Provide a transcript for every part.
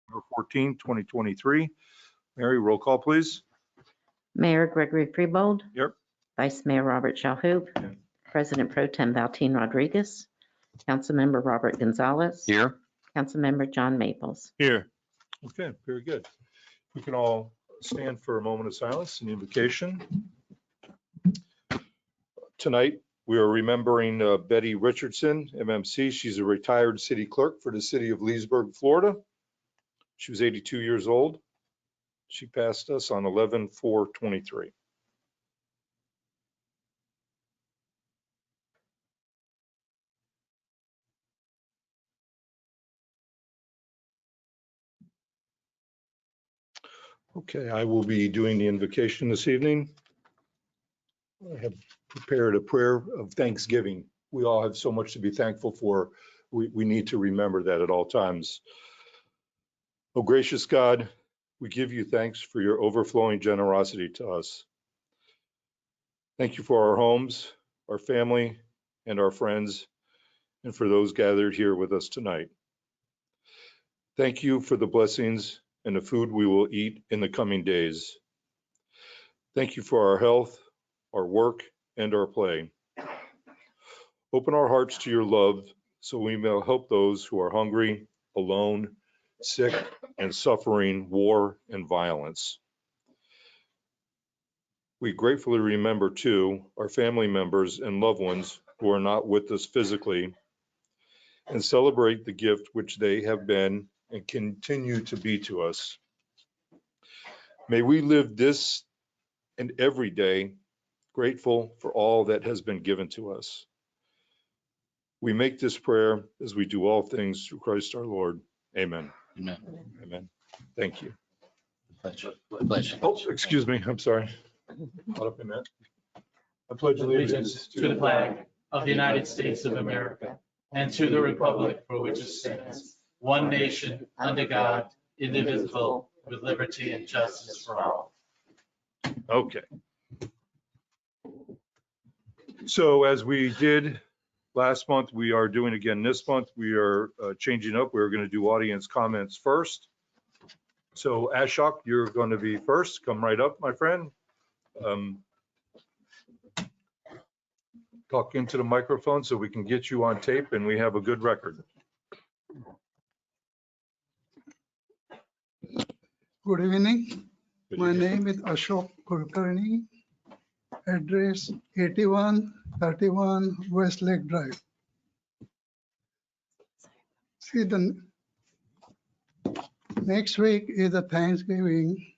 November 14, 2023. Mary, roll call, please. Mayor Gregory Freebold. Yep. Vice Mayor Robert Shalhoub. Here. President Pro Tem Valteen Rodriguez. Councilmember Robert Gonzalez. Here. Councilmember John Maples. Here. Okay, very good. We can all stand for a moment of silence and invocation. Tonight, we are remembering Betty Richardson, MMC. She's a retired city clerk for the city of Leesburg, Florida. She was 82 years old. She passed us on 11/4/23. Okay, I will be doing the invocation this evening. I have prepared a prayer of thanksgiving. We all have so much to be thankful for. We need to remember that at all times. Oh, gracious God, we give you thanks for your overflowing generosity to us. Thank you for our homes, our family, and our friends, and for those gathered here with us tonight. Thank you for the blessings and the food we will eat in the coming days. Thank you for our health, our work, and our play. Open our hearts to your love so we may help those who are hungry, alone, sick, and suffering war and violence. We gratefully remember, too, our family members and loved ones who are not with us physically, and celebrate the gift which they have been and continue to be to us. May we live this and every day grateful for all that has been given to us. We make this prayer as we do all things through Christ our Lord. Amen. Amen. Amen. Thank you. Pledge. Pledge. Oh, excuse me. I'm sorry. Caught up in that. I pledge allegiance to the flag of the United States of America and to the republic for which it stands, one nation, under God, indivisible, with liberty and justice for all. Okay. So as we did last month, we are doing again this month. We are changing up. We're going to do audience comments first. So Ashok, you're going to be first. Come right up, my friend. Talk into the microphone so we can get you on tape and we have a good record. Good evening. My name is Ashok Kulkarni. Address 8131 Westlake Drive. See, the next week is a Thanksgiving,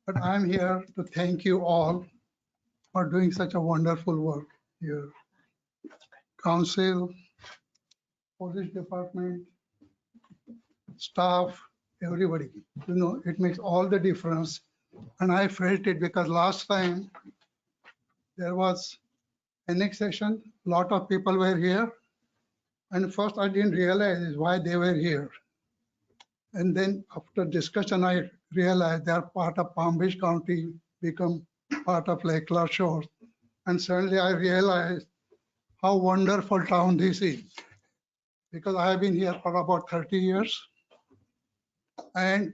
but I'm here to thank you all for doing such a wonderful work here. Council, police department, staff, everybody. You know, it makes all the difference. And I felt it because last time there was annexation, a lot of people were here. And first I didn't realize why they were here. And then after discussion, I realized they are part of Palm Beach County, become part of Lake Clark Shores. And suddenly I realized how wonderful town this is. Because I have been here for about 30 years. And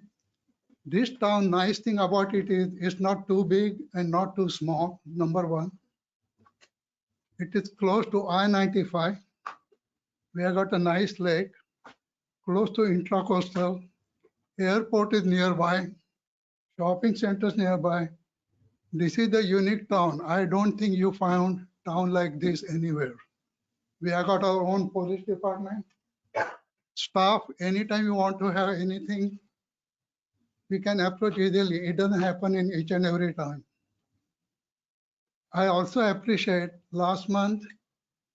this town, nice thing about it is it's not too big and not too small, number one. It is close to I-95. We have got a nice lake, close to intracoastal. Airport is nearby, shopping centers nearby. This is the unique town. I don't think you found town like this anywhere. We have got our own police department. Staff, anytime you want to have anything, we can approach easily. It doesn't happen in each and every time. I also appreciate last month,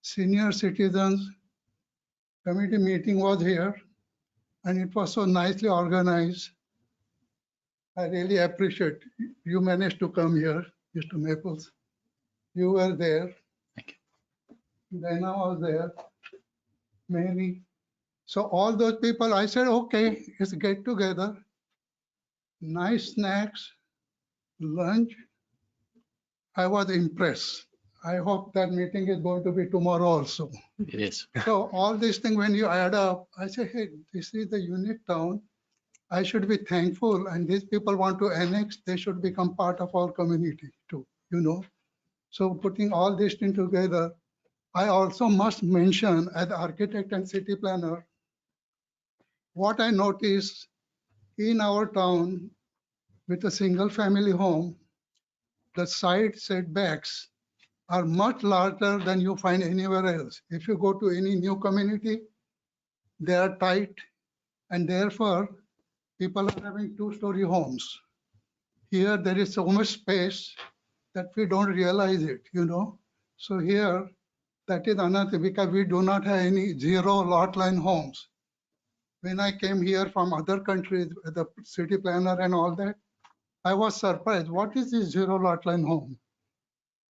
senior citizens committee meeting was here and it was so nicely organized. I really appreciate you managed to come here, Mr. Maples. You were there. Thank you. Dana was there. Mary. So all those people, I said, okay, let's get together. Nice snacks, lunch. I was impressed. I hope that meeting is going to be tomorrow also. It is. So all these things, when you add up, I say, hey, this is the unique town. I should be thankful, and these people want to annex, they should become part of our community too, you know? So putting all this thing together, I also must mention as architect and city planner, what I noticed in our town with a single family home, the side setbacks are much larger than you find anywhere else. If you go to any new community, they are tight, and therefore people are having two-story homes. Here, there is so much space that we don't realize it, you know? So here, that is another, because we do not have any zero lot line homes. When I came here from other countries, the city planner and all that, I was surprised. What is this zero lot line home?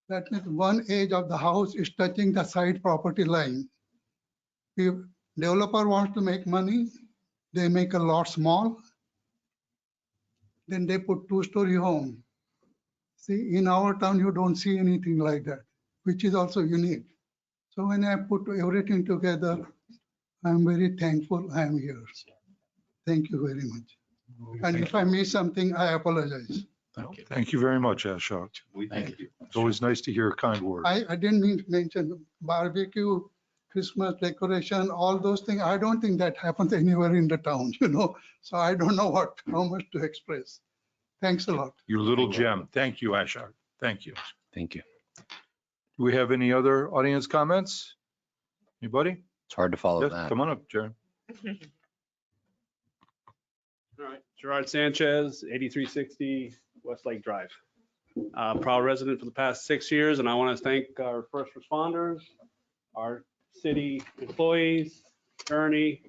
That means one edge of the house is touching the side property line. If developer wants to make money, they make a lot small, then they put two-story home. See, in our town, you don't see anything like that, which is also unique. So when I put everything together, I'm very thankful I am here. Thank you very much. And if I miss something, I apologize. Thank you very much, Ashok. Thank you. It's always nice to hear a kind word. I didn't mean to mention barbecue, Christmas decoration, all those things. I don't think that happens anywhere in the town, you know? So I don't know how much to express. Thanks a lot. Your little gem. Thank you, Ashok. Thank you. Thank you. Do we have any other audience comments? Anybody? It's hard to follow Yes, that. come on up, Jerry. All right, Gerard Sanchez, 8360 Westlake Drive. Proud resident for the past 6 years, and I want to thank our first responders, our city employees, attorney,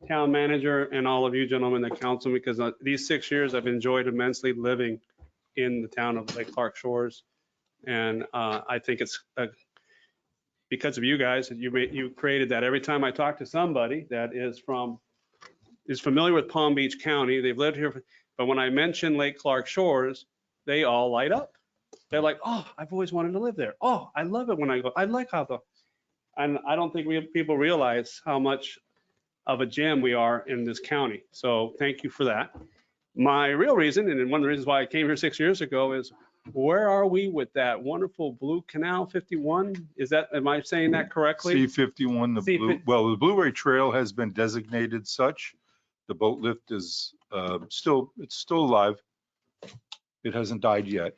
town manager, and all of you gentlemen that counsel me, because these 6 years I've enjoyed immensely living in the town of Lake Clark Shores. And I think it's because of you guys, you created that. Every time I talk to somebody that is familiar with Palm Beach County, they've lived here, but when I mention Lake Clark Shores, they all light up. They're like, oh, I've always wanted to live there. Oh, I love it when I go. I like and I don't think people realize how much of a gem we are in this county. So thank you for that. My real reason, and one of the reasons why I came here 6 years ago, is where are we with that wonderful Blue Canal 51? Am I saying that correctly? C51, the blue, well, the Blueberry Trail has been designated such. The boat lift is it's still alive. It hasn't died yet.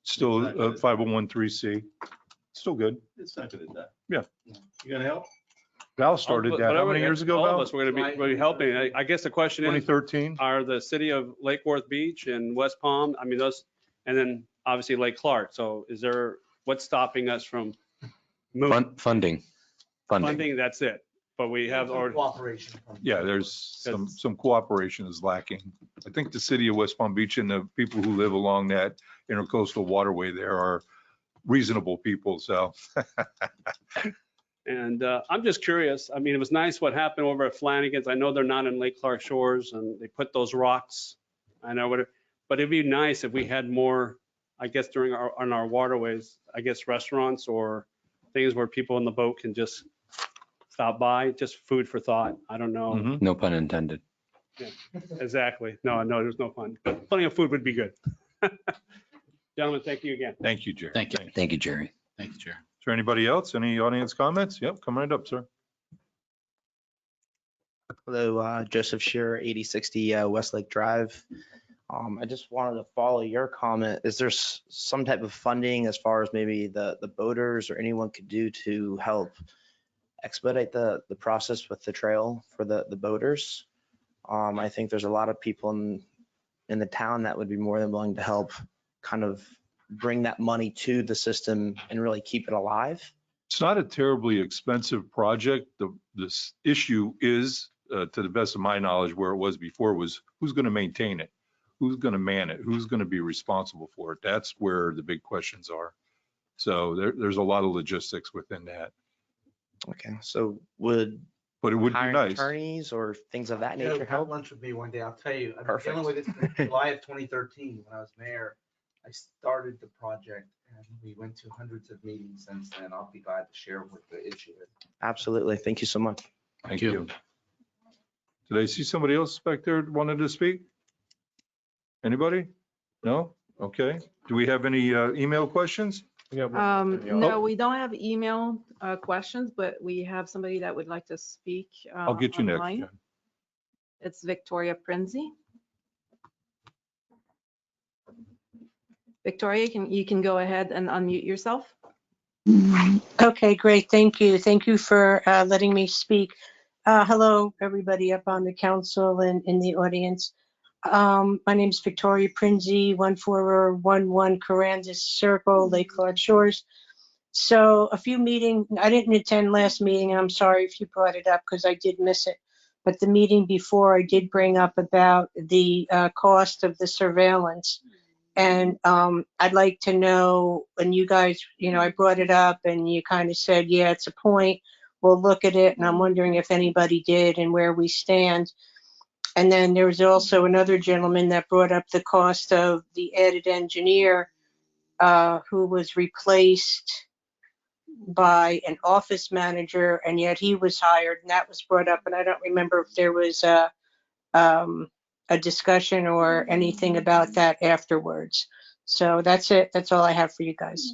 Still 501(c)(3). Still good. It's not gonna die. Yeah. You gonna help? Val started that. How many years ago, All of Val? us, we're going to be helping. I guess the question is, 2013? are the city of Lake Worth Beach and West Palm, I mean, those, and then obviously Lake Clark. So what's stopping us from moving? Funding. Funding, that's it. But we have already. Cooperation. Yeah, there's some cooperation is lacking. I think the city of West Palm Beach and the people who live along that intercoastal waterway there are reasonable people, so. And I'm just curious. I mean, it was nice what happened over at Flanagan's. I know they're not in Lake Clark Shores and they put those rocks. I know what, but it'd be nice if we had more, I guess, on our waterways, I guess restaurants or things where people in the boat can just stop by, just food for thought. I don't know. Mhm. No pun intended. Exactly. No, there's no fun, but plenty of food would be good. Gentlemen, thank you again. Thank you, Jerry. Thank you. Thanks. Thank you, Jerry. Thank you, Chair. Is there anybody else? Any audience comments? Yep, come right up, sir. Hello, Joseph Shearer, 8060 Westlake Drive. I just wanted to follow your comment. Is there some type of funding as far as maybe the boaters or anyone could do to help expedite the process with the trail for the boaters? I think there's a lot of people in the town that would be more than willing to help kind of bring that money to the system and really keep it alive. It's not a terribly expensive project. This issue is, to the best of my knowledge, where it was before was who's going to maintain it? Who's going to man it? Who's going to be responsible for it? That's where the big questions are. So there's a lot of logistics within that, Okay, so would but it would be hiring nice. attorneys or things of that nature Have help? lunch with me one day. I'll tell you. I've been Perfect. dealing with it since July of 2013 when I was mayor. I started the project and we went to hundreds of meetings since then. I'll be glad to share what the issue is. Absolutely. Thank you so much. Thank you. Did I see somebody else back there wanted to speak? Anybody? No? Okay. Do we have any email questions? No, we don't have email questions, but we have somebody that would like to speak. I'll get you next. online. Jen. It's Victoria Prinzi. Victoria, you can go ahead and unmute yourself. Okay, great. Thank you. Thank you for letting me speak. Hello, everybody up on the council and in the audience. My name is Victoria Prinzi, 1411 Carandis Circle, Lake Clark Shores. So a few meetings, I didn't attend last meeting, and I'm sorry if you brought it up because I did miss it. But the meeting before, I did bring up about the cost of the surveillance. And I'd like to know, and you guys, I brought it up and you kind of said, yeah, it's a point. We'll look at it. And I'm wondering if anybody did and where we stand. And then there was also another gentleman that brought up the cost of the added engineer who was replaced by an office manager, and yet he was hired, and that was brought up. And I don't remember if there was a discussion or anything about that afterwards. So that's it. That's all I have for you guys.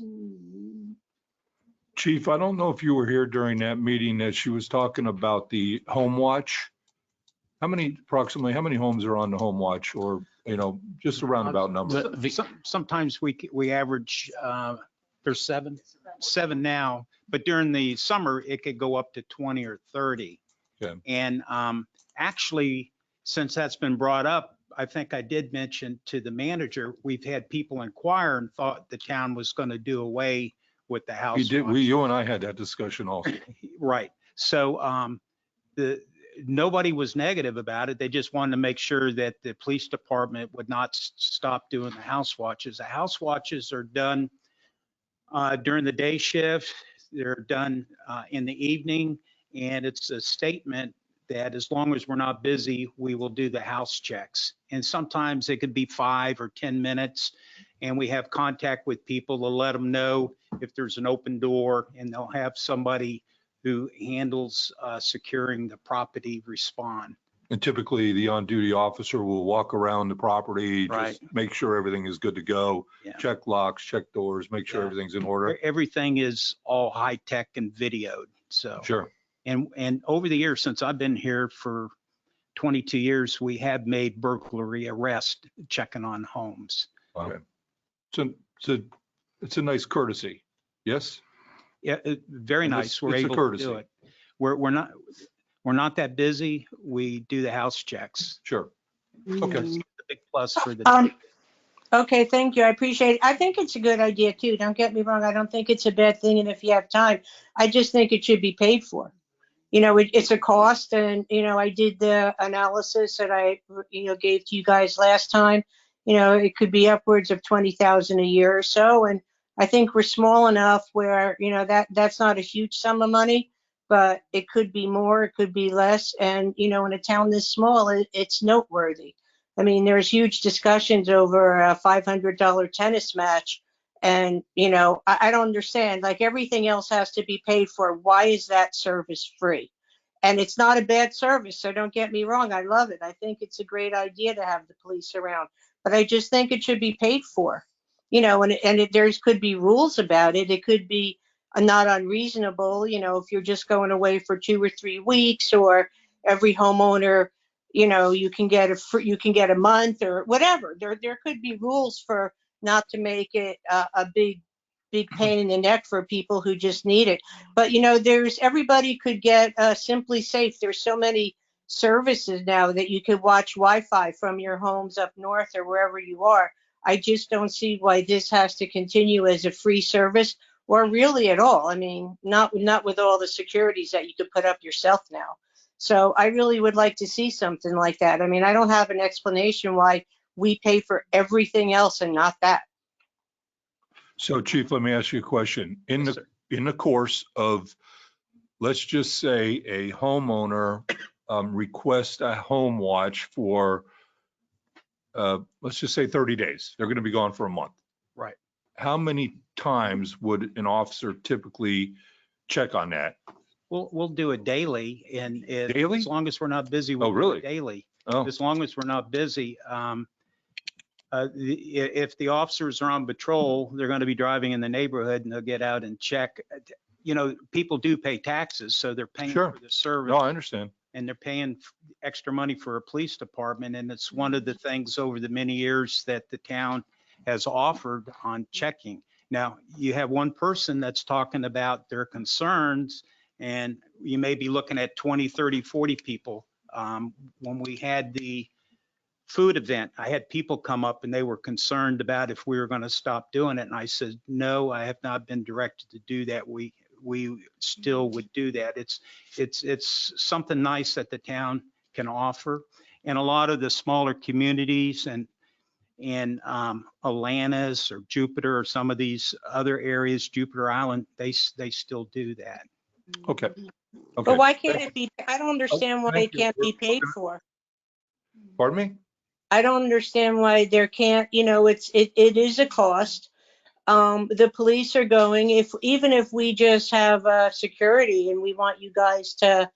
Chief, I don't know if you were here during that meeting that she was talking about the home watch. Approximately how many homes are on the home watch, or, just a roundabout number? Sometimes we average, there's seven now, but during the summer, it could go up to 20 or 30. Okay. And actually, since that's been brought up, I think I did mention to the manager, we've had people inquire and thought the town was going to do away with the house. You and I had that discussion also. Right. So nobody was negative about it. They just wanted to make sure that the police department would not stop doing the house watches. The house watches are done during the day shift. They're done in the evening, and it's a statement that as long as we're not busy, we will do the house checks. And sometimes it could be 5 or 10 minutes, and we have contact with people to let them know if there's an open door, and they'll have somebody who handles securing the property respond. And typically the on-duty officer will walk around the property, Right. just make sure everything is good to go, Yeah. check locks, check doors, make sure Yeah. everything's in order. Everything is all high tech and videoed. So, Sure. and over the years, since I've been here for 22 years, we have made burglary arrest checking on homes. Wow. It's a nice courtesy. Yes? Yeah, very And nice. We're it's a able to courtesy. do it. We're not that busy. We do the house checks. Sure. Okay. It's a big plus for the. Okay, thank you. I appreciate it. I think it's a good idea too. Don't get me wrong. I don't think it's a bad thing. And if you have time, I just think it should be paid for. It's a cost, and, I did the analysis that I, gave to you guys last time. It could be upwards of 20,000 a year or so. And I think we're small enough where, that's not a huge sum of money, but it could be more, it could be less. And, in a town this small, it's noteworthy. I mean, there's huge discussions over a $500 tennis match. And, I don't understand, like everything else has to be paid for. Why is that service free? And it's not a bad service. So don't get me wrong. I love it. I think it's a great idea to have the police around, but I just think it should be paid for, there could be rules about it. It could be not unreasonable, if you're just going away for 2 or 3 weeks, or every homeowner, you can get a month or whatever. There could be rules for not to make it a big pain in the neck for people who just need it. But, everybody could get Simply Safe. There's so many services now that you could watch Wi-Fi from your homes up north or wherever you are. I just don't see why this has to continue as a free service, or really at all. I mean, not with all the securities that you could put up yourself now. So I really would like to see something like that. I mean, I don't have an explanation why we pay for everything else and not that. So Chief, let me ask you a question. In the course of, let's just say a homeowner requests a home watch for, let's just say 30 days. They're going to be gone for a month. Right. How many times would an officer typically check on that? We'll do it daily and Daily? as long as we're not busy. Oh, we'll do it really? Daily. Oh, As long as we're not busy. If the officers are on patrol, they're going to be driving in the neighborhood and they'll get out and check. You know, people do pay taxes, so they're paying Sure. for the service. no, I understand. And they're paying extra money for a police department. And it's one of the things over the many years that the town has offered on checking. Now, you have one person that's talking about their concerns, and you may be looking at 20, 30, 40 people. When we had the food event, I had people come up and they were concerned about if we were going to stop doing it. And I said, no, I have not been directed to do that. We still would do that. It's something nice that the town can offer. And a lot of the smaller communities and Atlantis or Jupiter or some of these other areas, Jupiter Island, they still do that. Okay. But Okay. why can't it be, I don't understand why Thank it you. can't be paid for. Pardon me? I don't understand why there can't, it is a cost. The police are going, even if we just have security and we want you guys to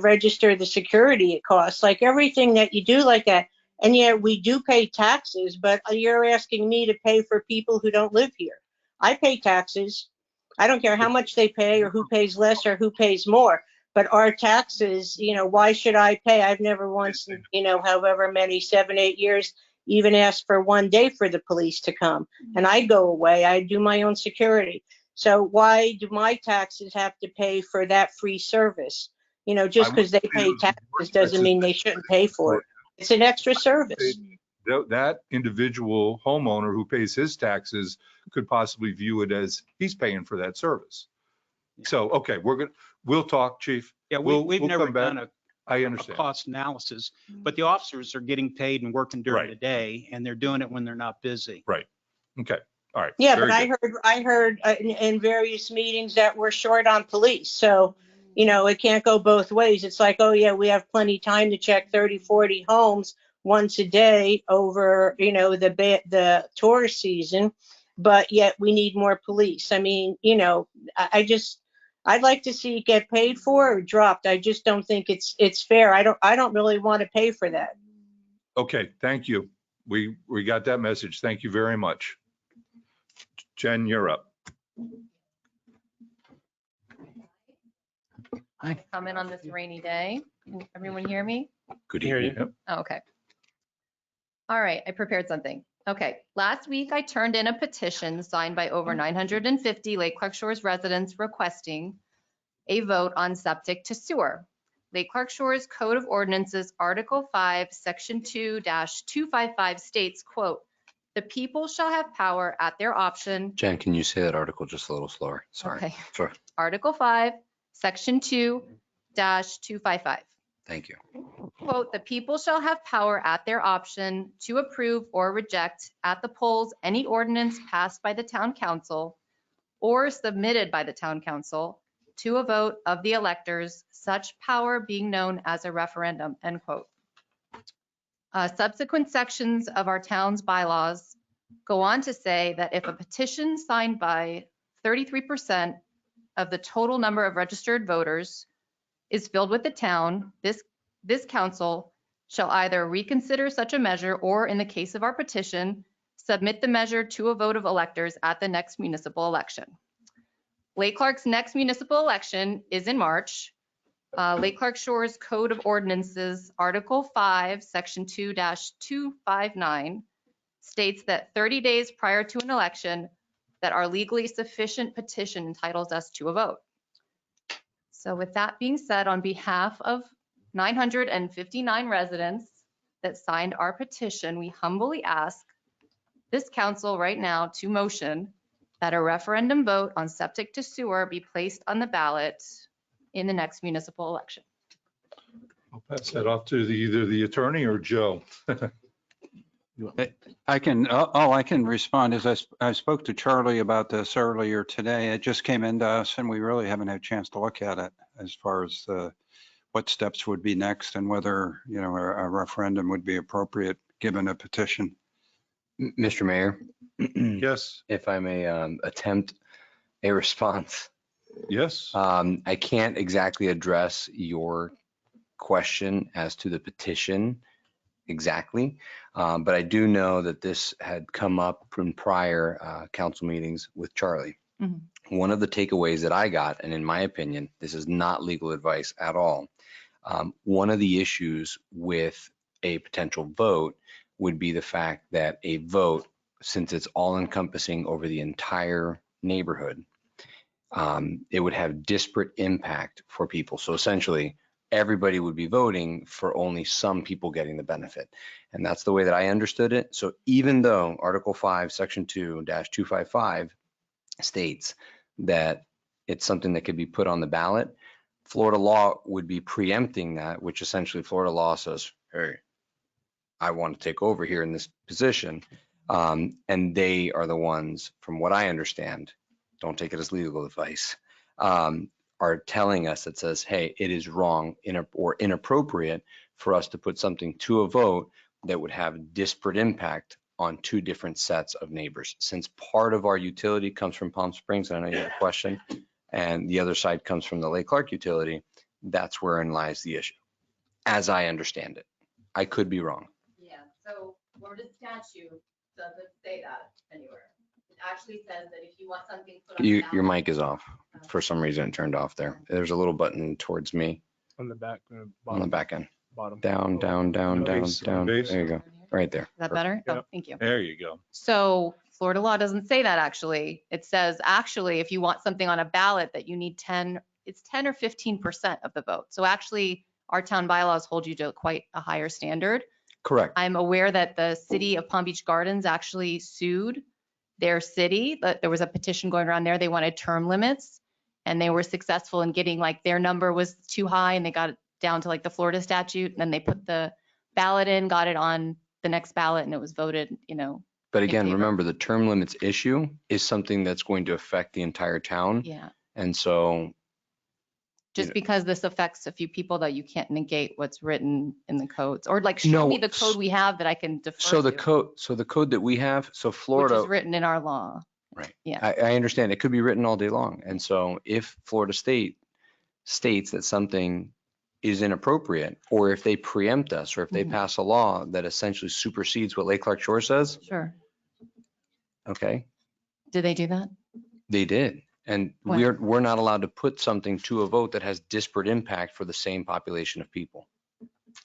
register the security it costs, like everything that you do like that. And yet we do pay taxes, but you're asking me to pay for people who don't live here. I pay taxes. I don't care how much they pay or who pays less or who pays more. But our taxes, why should I pay? I've never once, however many, 7, 8 years, even asked for one day for the police to come. And I go away, I do my own security. So why do my taxes have to pay for that free service? Just because they pay taxes doesn't mean they shouldn't pay for it. It's an extra service. That individual homeowner who pays his taxes could possibly view it as he's paying for that service. So, okay, we'll talk, chief. Yeah, We'll we've never come back. done I a understand. cost analysis, but the officers are getting paid and working during the day, and they're doing it when they're not busy. Right. Okay. All right. Yeah, Very but good. I heard in various meetings that we're short on police. So, it can't go both ways. It's like, oh yeah, we have plenty of time to check 30, 40 homes once a day over, the tourist season, but yet we need more police. I mean, I'd like to see it get paid for or dropped. I just don't think it's fair. I don't really want to pay for that. Okay, thank you. We got that message. Thank you very much. Jen, you're up. Comment on this rainy day. Can everyone hear me? Good Hear evening. you. Oh, okay. All right, I prepared something. Okay, last week I turned in a petition signed by over 950 Lake Clark Shores residents requesting a vote on septic to sewer. Lake Clark Shores Code of Ordinances, Article 5, Section 2-255 states, quote, "The people shall have power at their option." Jen, can you say that article just a little slower? Sorry. Okay. Sorry. Article 5, Section 2-255. Thank you. Quote, "The people shall have power at their option to approve or reject at the polls any ordinance passed by the town council or submitted by the town council to a vote of the electors, such power being known as a referendum," end quote. Subsequent sections of our town's bylaws go on to say that if a petition signed by 33% of the total number of registered voters is filled with the town, this council shall either reconsider such a measure or, in the case of our petition, submit the measure to a vote of electors at the next municipal election. Lake Clark's next municipal election is in March. Lake Clark Shores Code of Ordinances, Article 5, Section 2-259 states that 30 days prior to an election, that our legally sufficient petition entitles us to a vote. So with that being said, on behalf of 959 residents that signed our petition, we humbly ask this council right now to motion that a referendum vote on septic to sewer be placed on the ballot in the next municipal election. I'll pass that off to either the attorney or Joe. I can respond is I spoke to Charlie about this earlier today. It just came into us and we really haven't had a chance to look at it as far as what steps would be next and whether, a referendum would be appropriate given a petition. Mr. Mayor, Yes. if I may attempt a response. Yes. I can't exactly address your question as to the petition exactly, but I do know that this had come up in prior council meetings with Charlie. Mhm. One of the takeaways that I got, and in my opinion, this is not legal advice at all. One of the issues with a potential vote would be the fact that a vote, since it's all encompassing over the entire neighborhood, it would have disparate impact for people. So essentially, everybody would be voting for only some people getting the benefit. And that's the way that I understood it. So even though Article 5, Section 2-255 states that it's something that could be put on the ballot, Florida law would be preempting that, which essentially Florida law says, hey, I want to take over here in this position. And they are the ones, from what I understand, don't take it as legal advice, are telling us that says, hey, it is wrong or inappropriate for us to put something to a vote that would have disparate impact on two different sets of neighbors. Since part of our utility comes from Palm Springs, and I know you have a question, and the other side comes from the Lake Clark utility, that's wherein lies the issue, as I understand it. I could be wrong. Yeah, so Florida statute doesn't say that anywhere. It actually says that if you want something put on the Your ballot- mic is off. For some reason, it turned off there. There's a little button towards me On the back, on the back end. bottom. Down, down, down, down, Base, down. base. There you go. Right there. Is that better? Yep. Oh, thank you. There you go. So Florida law doesn't say that actually. It says actually, if you want something on a ballot that you need 10 or 15% of the vote. So actually, our town bylaws hold you to quite a higher standard. Correct. I'm aware that the city of Palm Beach Gardens actually sued their city, but there was a petition going around there. They wanted term limits and they were successful in getting, like, their number was too high and they got it down to like the Florida statute. And then they put the ballot in, got it on the next ballot, and it was voted, But in again, favor. remember the term limits issue is something that's going to affect the entire town. yeah. And so, Just because this affects a few people that you can't negate what's written in the codes, or like No, show me the code we have that I can defer so the to, code that we have, so which Florida, is written in our law. right. Yeah. I understand. It could be written all day long. And so if Florida state states that something is inappropriate, or if they preempt us, or if they Mhm. pass a law that essentially supersedes what Lake Clark Shore says, Sure. okay, Did they do that? they did. And When? we're not allowed to put something to a vote that has disparate impact for the same population of people.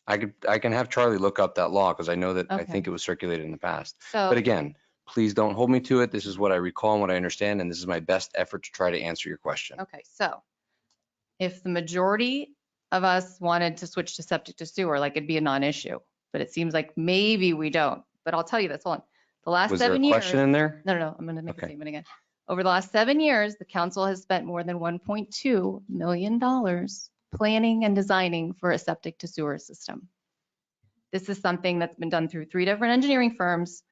I can have Charlie look up that law because I know that I Okay. think it was circulated in the past. So. But again, please don't hold me to it. This is what I recall and what I understand, and this is my best effort to try to answer your question. Okay, so if the majority of us wanted to switch to septic to sewer, like it'd be a non-issue, but it seems like maybe we don't. But I'll tell you this, hold on. The last Was there a 7 years. question in there? No, I'm going to make a Okay. statement again. Over the last 7 years, the council has spent more than $1.2 million planning and designing for a septic to sewer system. This is something that's been done through 3 different engineering firms.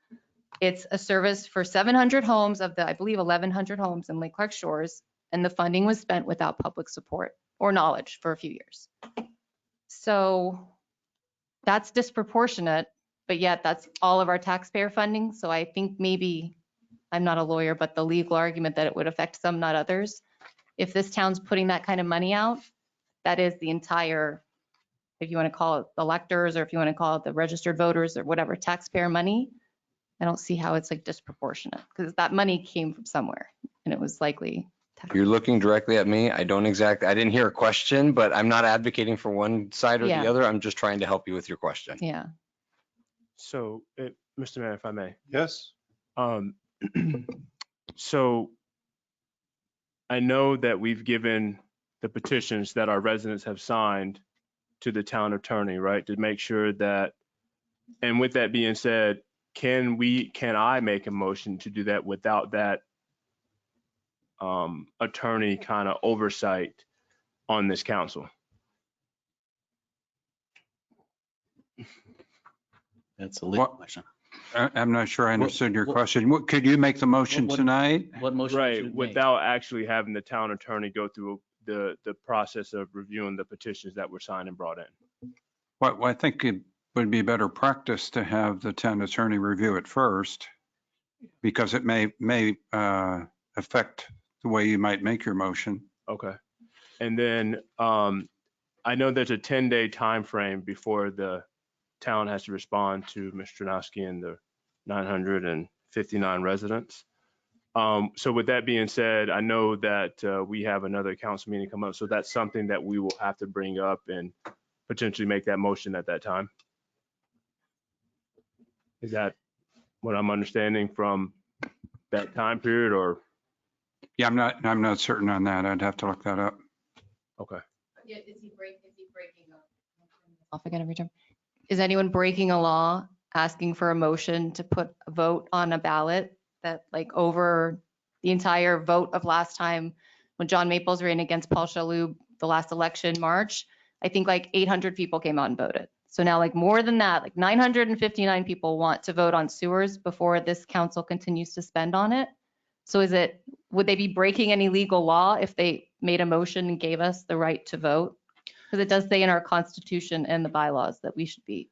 It's a service for 700 homes of the, I believe, 1,100 homes in Lake Clark Shores, and the funding was spent without public support or knowledge for a few years. So that's disproportionate, but yet that's all of our taxpayer funding. So I think maybe, I'm not a lawyer, but the legal argument that it would affect some, not others. If this town's putting that kind of money out, that is the entire, if you want to call it electors, or if you want to call it the registered voters or whatever, taxpayer money. I don't see how it's like disproportionate because that money came from somewhere and it was likely. You're looking directly at me. I didn't hear a question, but I'm not advocating for one side or Yeah. the other. I'm just trying to help you with your question. Yeah. So, Mr. Mayor, if I may. Yes. So I know that we've given the petitions that our residents have signed to the town attorney, right? To make sure that, and with that being said, can I make a motion to do that without that attorney kind of oversight on this council? That's a legal What- question. I'm not sure I understood your question. Could you make the motion what- tonight? What motion? Right, should we make? without actually having the town attorney go through the process of reviewing the petitions that were signed and brought in. Well, I think it would be better practice to have the town attorney review it first, because it may affect the way you might make your motion. Okay. And then I know there's a 10-day time frame before the town has to respond to Mr. Janowski and the 959 residents. So with that being said, I know that we have another council meeting come up, so that's something that we will have to bring up and potentially make that motion at that time. Is that what I'm understanding from that time period, or? Yeah, I'm not certain on that. I'd have to look that up. Okay. Yeah, is he breaking up? Off again every time. Is anyone breaking a law, asking for a motion to put a vote on a ballot that like over the entire vote of last time when John Maples ran against Paul Shalhoub, the last election, March, I think like 800 people came out and voted. So now like more than that, like 959 people want to vote on sewers before this council continues to spend on it. So would they be breaking any legal law if they made a motion and gave us the right to vote? Because it does say in our constitution and the bylaws that we should be.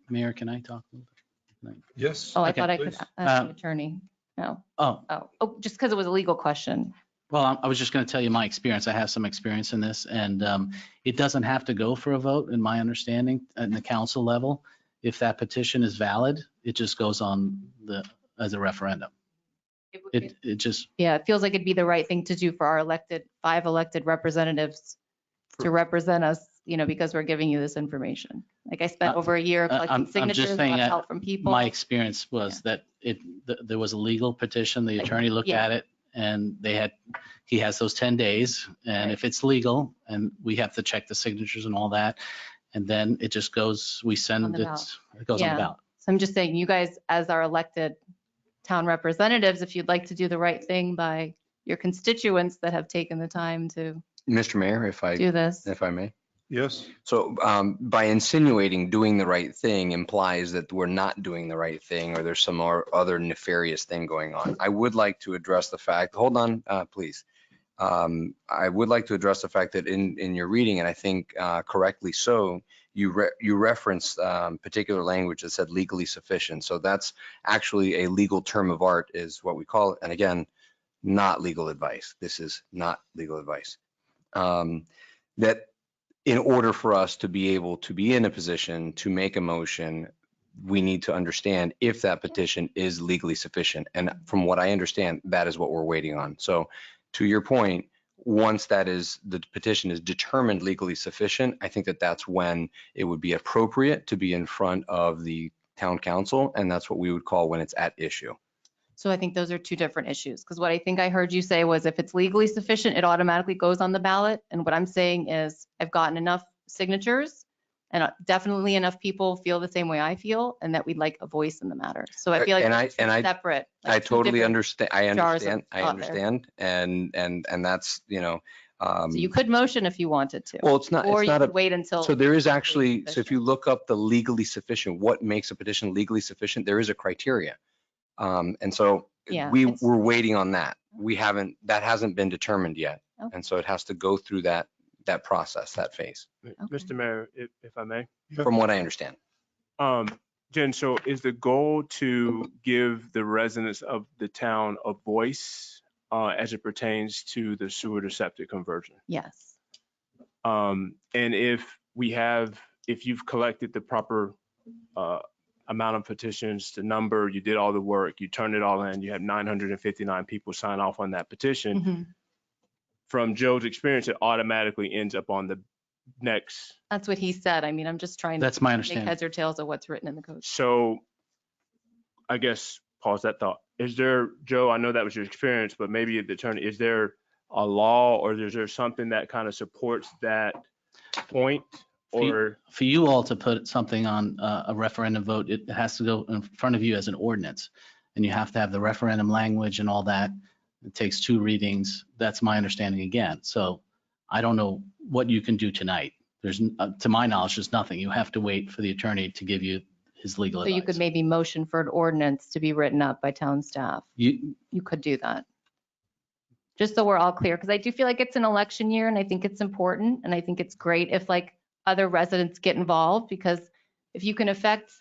Mayor, can I talk a little bit? Yes. Oh, I Okay, thought I could please. ask the attorney. No. Oh, Just because it was a legal question. well, I was just going to tell you my experience. I have some experience in this, and it doesn't have to go for a vote, in my understanding, at the council level. If that petition is valid, it just goes on as a referendum. It just, Yeah, it feels like it'd be the right thing to do for our 5 elected representatives to represent us, because we're giving you this information. Like I spent over a year collecting I'm just signatures, saying got that help from people. my experience was that there was a legal petition. The attorney looked Yeah. at it, and he has those 10 days. And if it's legal, and we have to check the signatures and all that, and then it just goes, we On send the it, ballot. it goes on the Yeah. ballot. So I'm just saying, you guys, as our elected town representatives, if you'd like to do the right thing by your constituents that have taken the time to Mr. Mayor, if do this. I may. Yes. So by insinuating doing the right thing implies that we're not doing the right thing or there's some other nefarious thing going on. I would like to address the fact, hold on, please. I would like to address the fact that in your reading, and I think correctly so, you referenced particular language that said legally sufficient. So that's actually a legal term of art is what we call it. And again, not legal advice. This is not legal advice. That in order for us to be able to be in a position to make a motion, we need to understand if that petition is legally sufficient. And from what I understand, that is what we're waiting on. So to your point, once the petition is determined legally sufficient, I think that that's when it would be appropriate to be in front of the town council. And that's what we would call when it's at issue. So I think those are two different issues, because what I think I heard you say was if it's legally sufficient, it automatically goes on the ballot. And what I'm saying is I've gotten enough signatures and definitely enough people feel the same way I feel, and that we'd like a voice in the matter. So I feel like it's separate. I totally understand. I jars of understand. And that's, So you could motion if you wanted to. well, it's not, Or it's you not could wait until. so there is actually, so if you look up the legally sufficient, what makes a petition legally sufficient, there is a criteria. And so Yeah, we're waiting on that. That hasn't been determined yet. Okay. And so it has to go through that process, that phase, Mr. Mayor, if I may. from what I understand. Jen, so is the goal to give the residents of the town a voice as it pertains to the sewer to septic conversion? Yes. And if you've collected the proper amount of petitions, the number, you did all the work, you turned it all in, you had 959 people sign off on that petition. Mm-hmm. From Joe's experience, it automatically ends up on the next. That's what he said. I mean, I'm just trying That's to my make understanding. heads or tails of what's written in the code. So I guess pause that thought. Is there, Joe, I know that was your experience, but maybe the attorney, is there a law or is there something that kind of supports that point? Or For you all to put something on a referendum vote, it has to go in front of you as an ordinance. And you have to have the referendum language and all that. It takes 2 readings. That's my understanding again. So I don't know what you can do tonight. There's, to my knowledge, there's nothing. You have to wait for the attorney to give you his legal So advice. you could maybe motion for an ordinance to be written up by town staff. You could do that. Just so we're all clear, because I do feel like it's an election year and I think it's important. And I think it's great if like other residents get involved, because if you can affect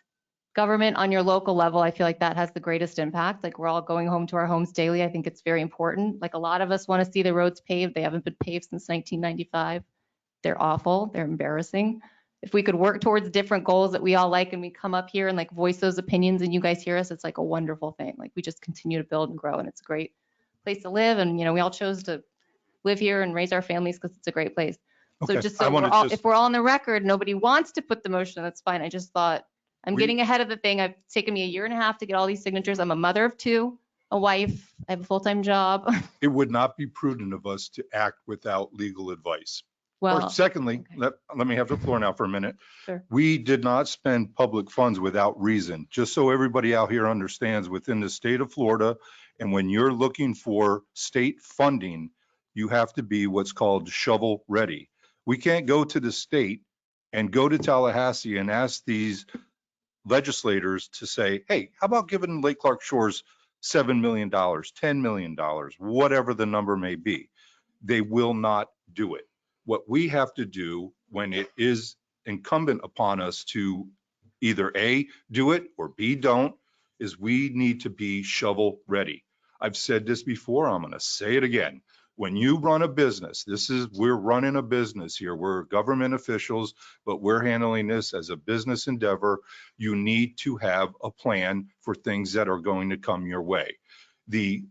government on your local level, I feel like that has the greatest impact. Like we're all going home to our homes daily. I think it's very important. Like a lot of us want to see the roads paved. They haven't been paved since 1995. They're awful. They're embarrassing. If we could work towards different goals that we all like and we come up here and like voice those opinions and you guys hear us, it's like a wonderful thing. Like we just continue to build and grow and it's a great place to live. And, we all chose to live here and raise our families because it's a great place. So Okay, just I so wanna we're all, just- if we're all on the record, nobody wants to put the motion, that's fine. I just thought I'm We- getting ahead of the thing. I've taken me a year and a half to get all these signatures. I'm a mother of two, a wife. I have a full-time job. It would not be prudent of us to act without legal advice. Well, Secondly, let me have the floor now for a minute. Sure. We did not spend public funds without reason, just so everybody out here understands within the state of Florida. And when you're looking for state funding, you have to be what's called shovel ready. We can't go to the state and go to Tallahassee and ask these legislators to say, hey, how about giving Lake Clark Shores $7 million, $10 million, whatever the number may be. They will not do it. What we have to do when it is incumbent upon us to either A, do it, or B, don't, is we need to be shovel ready. I've said this before, I'm going to say it again. When you run a business, we're running a business here. We're government officials, but we're handling this as a business endeavor. You need to have a plan for things that are going to come your way. The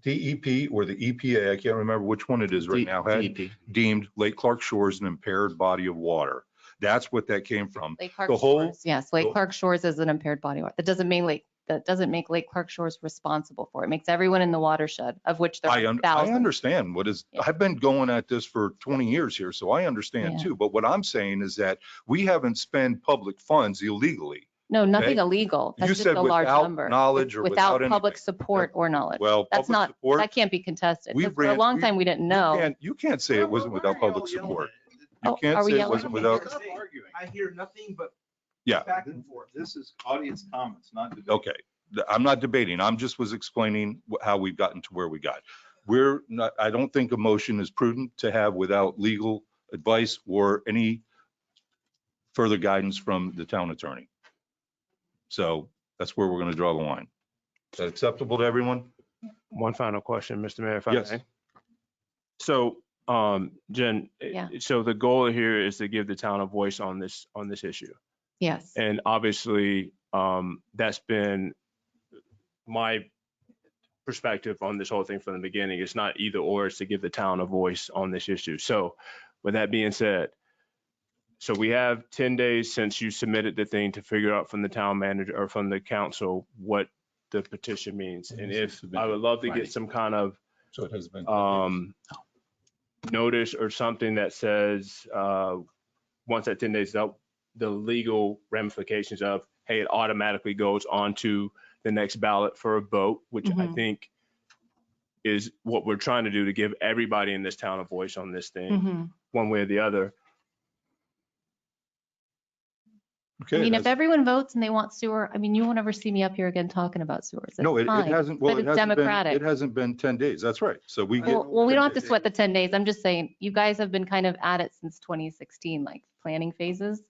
DEP or the EPA, I can't remember which one it is right now, had DEP. deemed Lake Clark Shores an impaired body of water. That's what that came from. Lake Clark The whole- Shores, yes, Lake Clark Shores is an impaired body of water. That doesn't make Lake Clark Shores responsible for it. It makes everyone in the watershed, of which there I are thousands. understand Yeah. I've been going at this for 20 years here, so I understand Yeah. too. But what I'm saying is that we haven't spent public funds illegally. No, nothing Okay. illegal. You That's just said a large without number. knowledge or Without without public anything. support or knowledge. Well, That's public not, support, that can't be contested. we 'Cause For a ran- long we- time, we didn't know. you can't say it wasn't without public support. You Oh, can't are we say it yelling? wasn't without, I hear nothing but yeah, back and forth. This is audience comments, not debate. okay. I'm not debating. I'm just was explaining how we've gotten to where we got. We're not, I don't think a motion is prudent to have without legal advice or any further guidance from the town attorney. So that's where we're going to draw the line. Is that acceptable to everyone? One final question, Mr. Mayor, if I Yes. may. So, Jen, Yeah. so the goal here is to give the town a voice on this issue. Yes. And obviously, that's been my perspective on this whole thing from the beginning. It's not either or, it's to give the town a voice on this issue. So with that being said, so we have 10 days since you submitted the thing to figure out from the town manager or from the council what the petition means. And if, I would love to get some kind of So it has been. notice or something that says, once that 10 days is up, the legal ramifications of, hey, it automatically goes on to the next ballot for a vote, which I think is what we're trying to do to give everybody in this town a voice on this thing, one way or the other. Okay. I mean, if that's- everyone votes and they want sewer, I mean, you won't ever see me up here again talking about sewers. No, It's it fine, hasn't, but well, it it's hasn't been, democratic. it hasn't been 10 days. That's right. So we get. Well, we don't have to sweat the 10 days. I'm just saying, you guys have been kind of at it since 2016, like planning phases.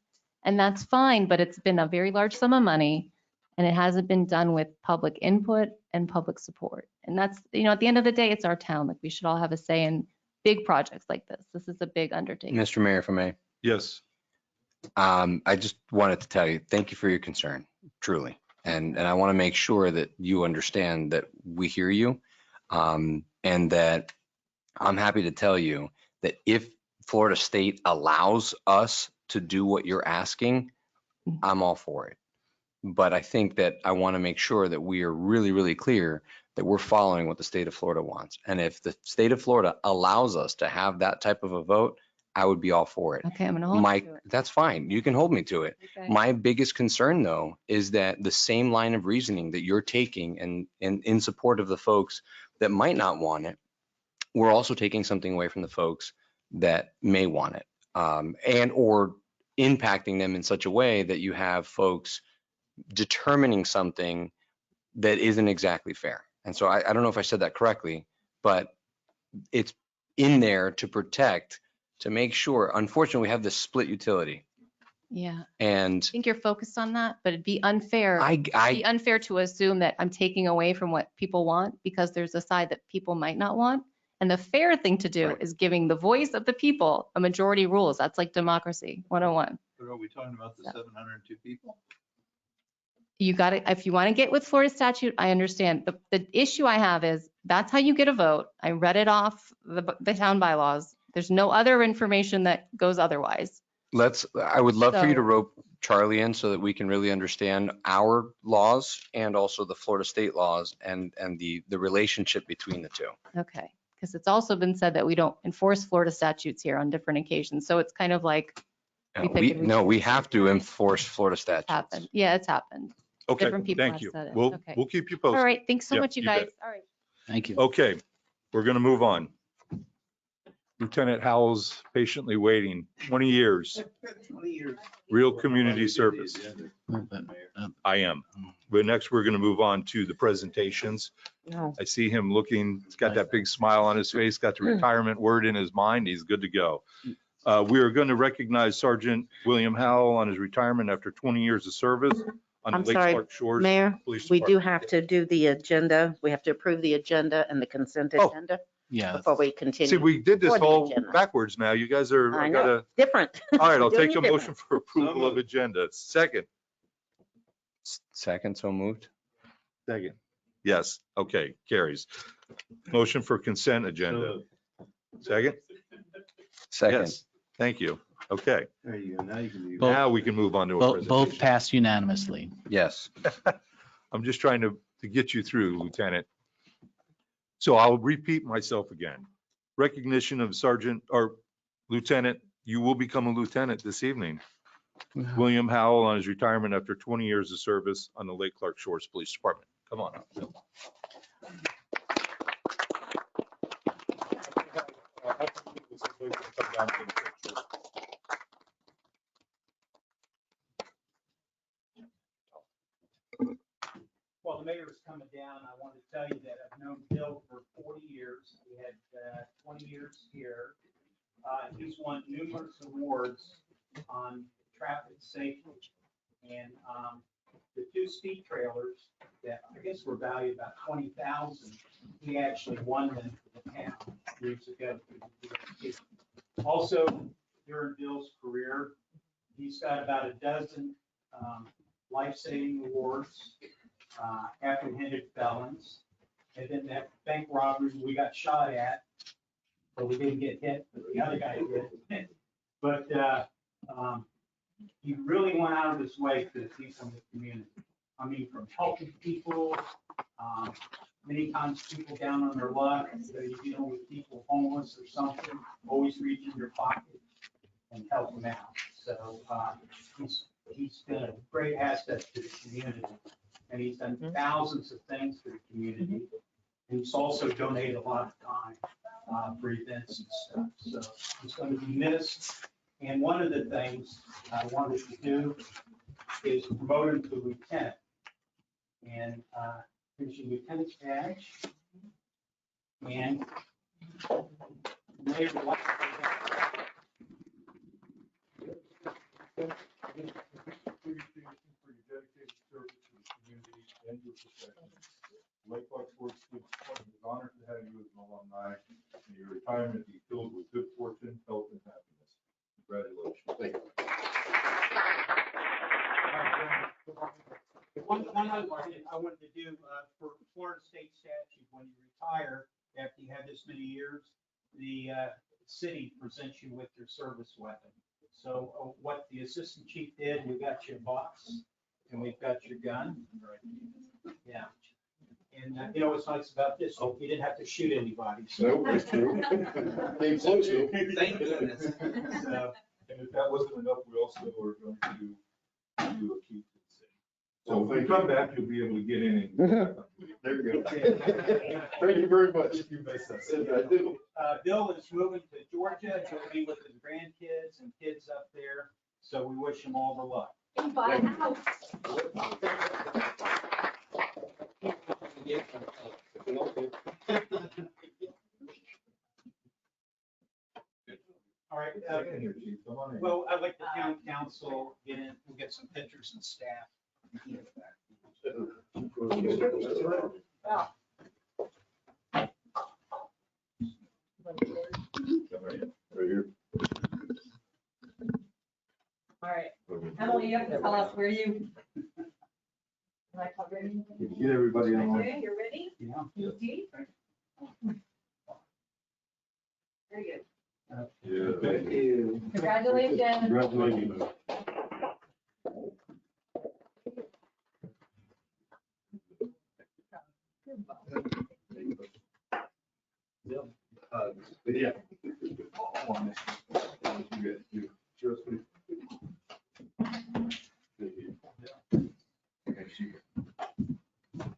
And that's fine, but it's been a very large sum of money and it hasn't been done with public input and public support. And that's, at the end of the day, it's our town. Like we should all have a say in big projects like this. This is a big undertaking. Mr. Mayor, if I may. Yes. I just wanted to tell you, thank you for your concern, truly. And I want to make sure that you understand that we hear you, and that I'm happy to tell you that if Florida State allows us to do what you're asking, I'm all for it. But I think that I want to make sure that we are really, really clear that we're following what the state of Florida wants. And if the state of Florida allows us to have that type of a vote, I would be all for it. Okay, I'm gonna hold you to it. That's fine. You can hold me to it. Okay. My biggest concern, though, is that the same line of reasoning that you're taking and in support of the folks that might not want it, we're also taking something away from the folks that may want it, and or impacting them in such a way that you have folks determining something that isn't exactly fair. And so I don't know if I said that correctly, but it's in there to protect, to make sure. Unfortunately, we have this split utility. Yeah. And I think you're focused on that, but it'd be unfair. I, Be unfair to assume that I'm taking away from what people want because there's a side that people might not want. And the fair thing to do is giving the voice of the people a majority rules. That's like democracy 101. But are we talking about the 702 people? You got it. If you want to get with Florida statute, I understand. The issue I have is that's how you get a vote. I read it off the town bylaws. There's no other information that goes otherwise. I would love for you to So- rope Charlie in so that we can really understand our laws and also the Florida state laws and the relationship between the two. Okay. Because it's also been said that we don't enforce Florida statutes here on different occasions. So it's kind of like we pick and we No, choose. we have to enforce Florida It's statutes. happened. Yeah, it's happened. Okay, Different people thank have you. said it. We'll Okay. keep you posted. All right. Thanks so Yeah, much, you you bet. guys. All right. Thank you. Okay, we're going to move on. Lieutenant Howell's patiently waiting, 20 years, 20 years. real community service. I am. But next, we're going to move on to the presentations. No. I see him looking, he's got that big smile on his face, got the retirement word in his mind. He's good to go. We are going to recognize Sergeant William Howell on his retirement after 20 years of service on the I'm Lake sorry, Clark Shores Mayor, Police we do Department. have to do the agenda. We have to approve the agenda and the consent Oh. agenda Yeah. before we continue. See, we did this for the all agenda. backwards now. You guys are, I I know, gotta, different. all right, I'll Doing take a it motion for approval of agenda. Second. Second, so moved. Second. Yes, okay, carries. Motion for consent agenda. Second? Second. Yes, thank you. Okay, There you go. Now you can be. now we can move on to a Both presentation. passed unanimously. Yes. I'm just trying to get you through, Lieutenant. So I'll repeat myself again. Recognition of Sergeant or Lieutenant, you will become a lieutenant this evening. William Howell on his retirement after 20 years of service on the Lake Clark Shores Police Department. Come on up. While the mayor was coming down, I wanted to tell you that I've known Bill for 40 years. We had 20 years here. He's won numerous awards on traffic safety. And the two speed trailers that I guess were valued about 20,000, he actually won them for the town years ago. Also, during Bill's career, he's got about a dozen life-saving awards, apprehended felons. And then that bank robbery we got shot at, but we didn't get hit, but the other guy did. But he really went out of his way for the people in the community. I mean, from helping people, many times people down on their luck, so you deal with people homeless or something, always reach in your pocket and help them out. So he's been a great asset to the community. And he's done thousands of things for the community. And he's also donated a lot of time for events and stuff. So he's going to be missed. And one of the things I wanted to do is promote him to lieutenant. And here's your lieutenant's badge. And Mayor, Lake Clark Shores Police Department is honored to have you as an alumni. May your retirement be filled with good fortune, health, and happiness. Congratulations. Thank you. One other thing I wanted to do for Florida state statute, when you retire, after you have this many years, the city presents you with your service weapon. So what the assistant chief did, we got you a box and we've got your gun. Yeah. And you know what's nice about this? You didn't have to shoot anybody. So. No, that's true. Came close to. Thank goodness. So, And if that wasn't enough, we also are going to do a key to the city. So if we come back, you'll be able to get in and. There you go. Thank you very much. You may say. I do. Bill is moving to Georgia. He'll be with his grandkids and kids up there. So we wish him all the luck. All right, Well, I'd like the town council get in, we'll get some pictures and staff. All right, Emily, you have to tell us where you. Can I cover anything? Get everybody on. Okay, you're ready? Yeah. Easy. Very good. Yeah, thank you. Congratulations. Congratulations. Yeah.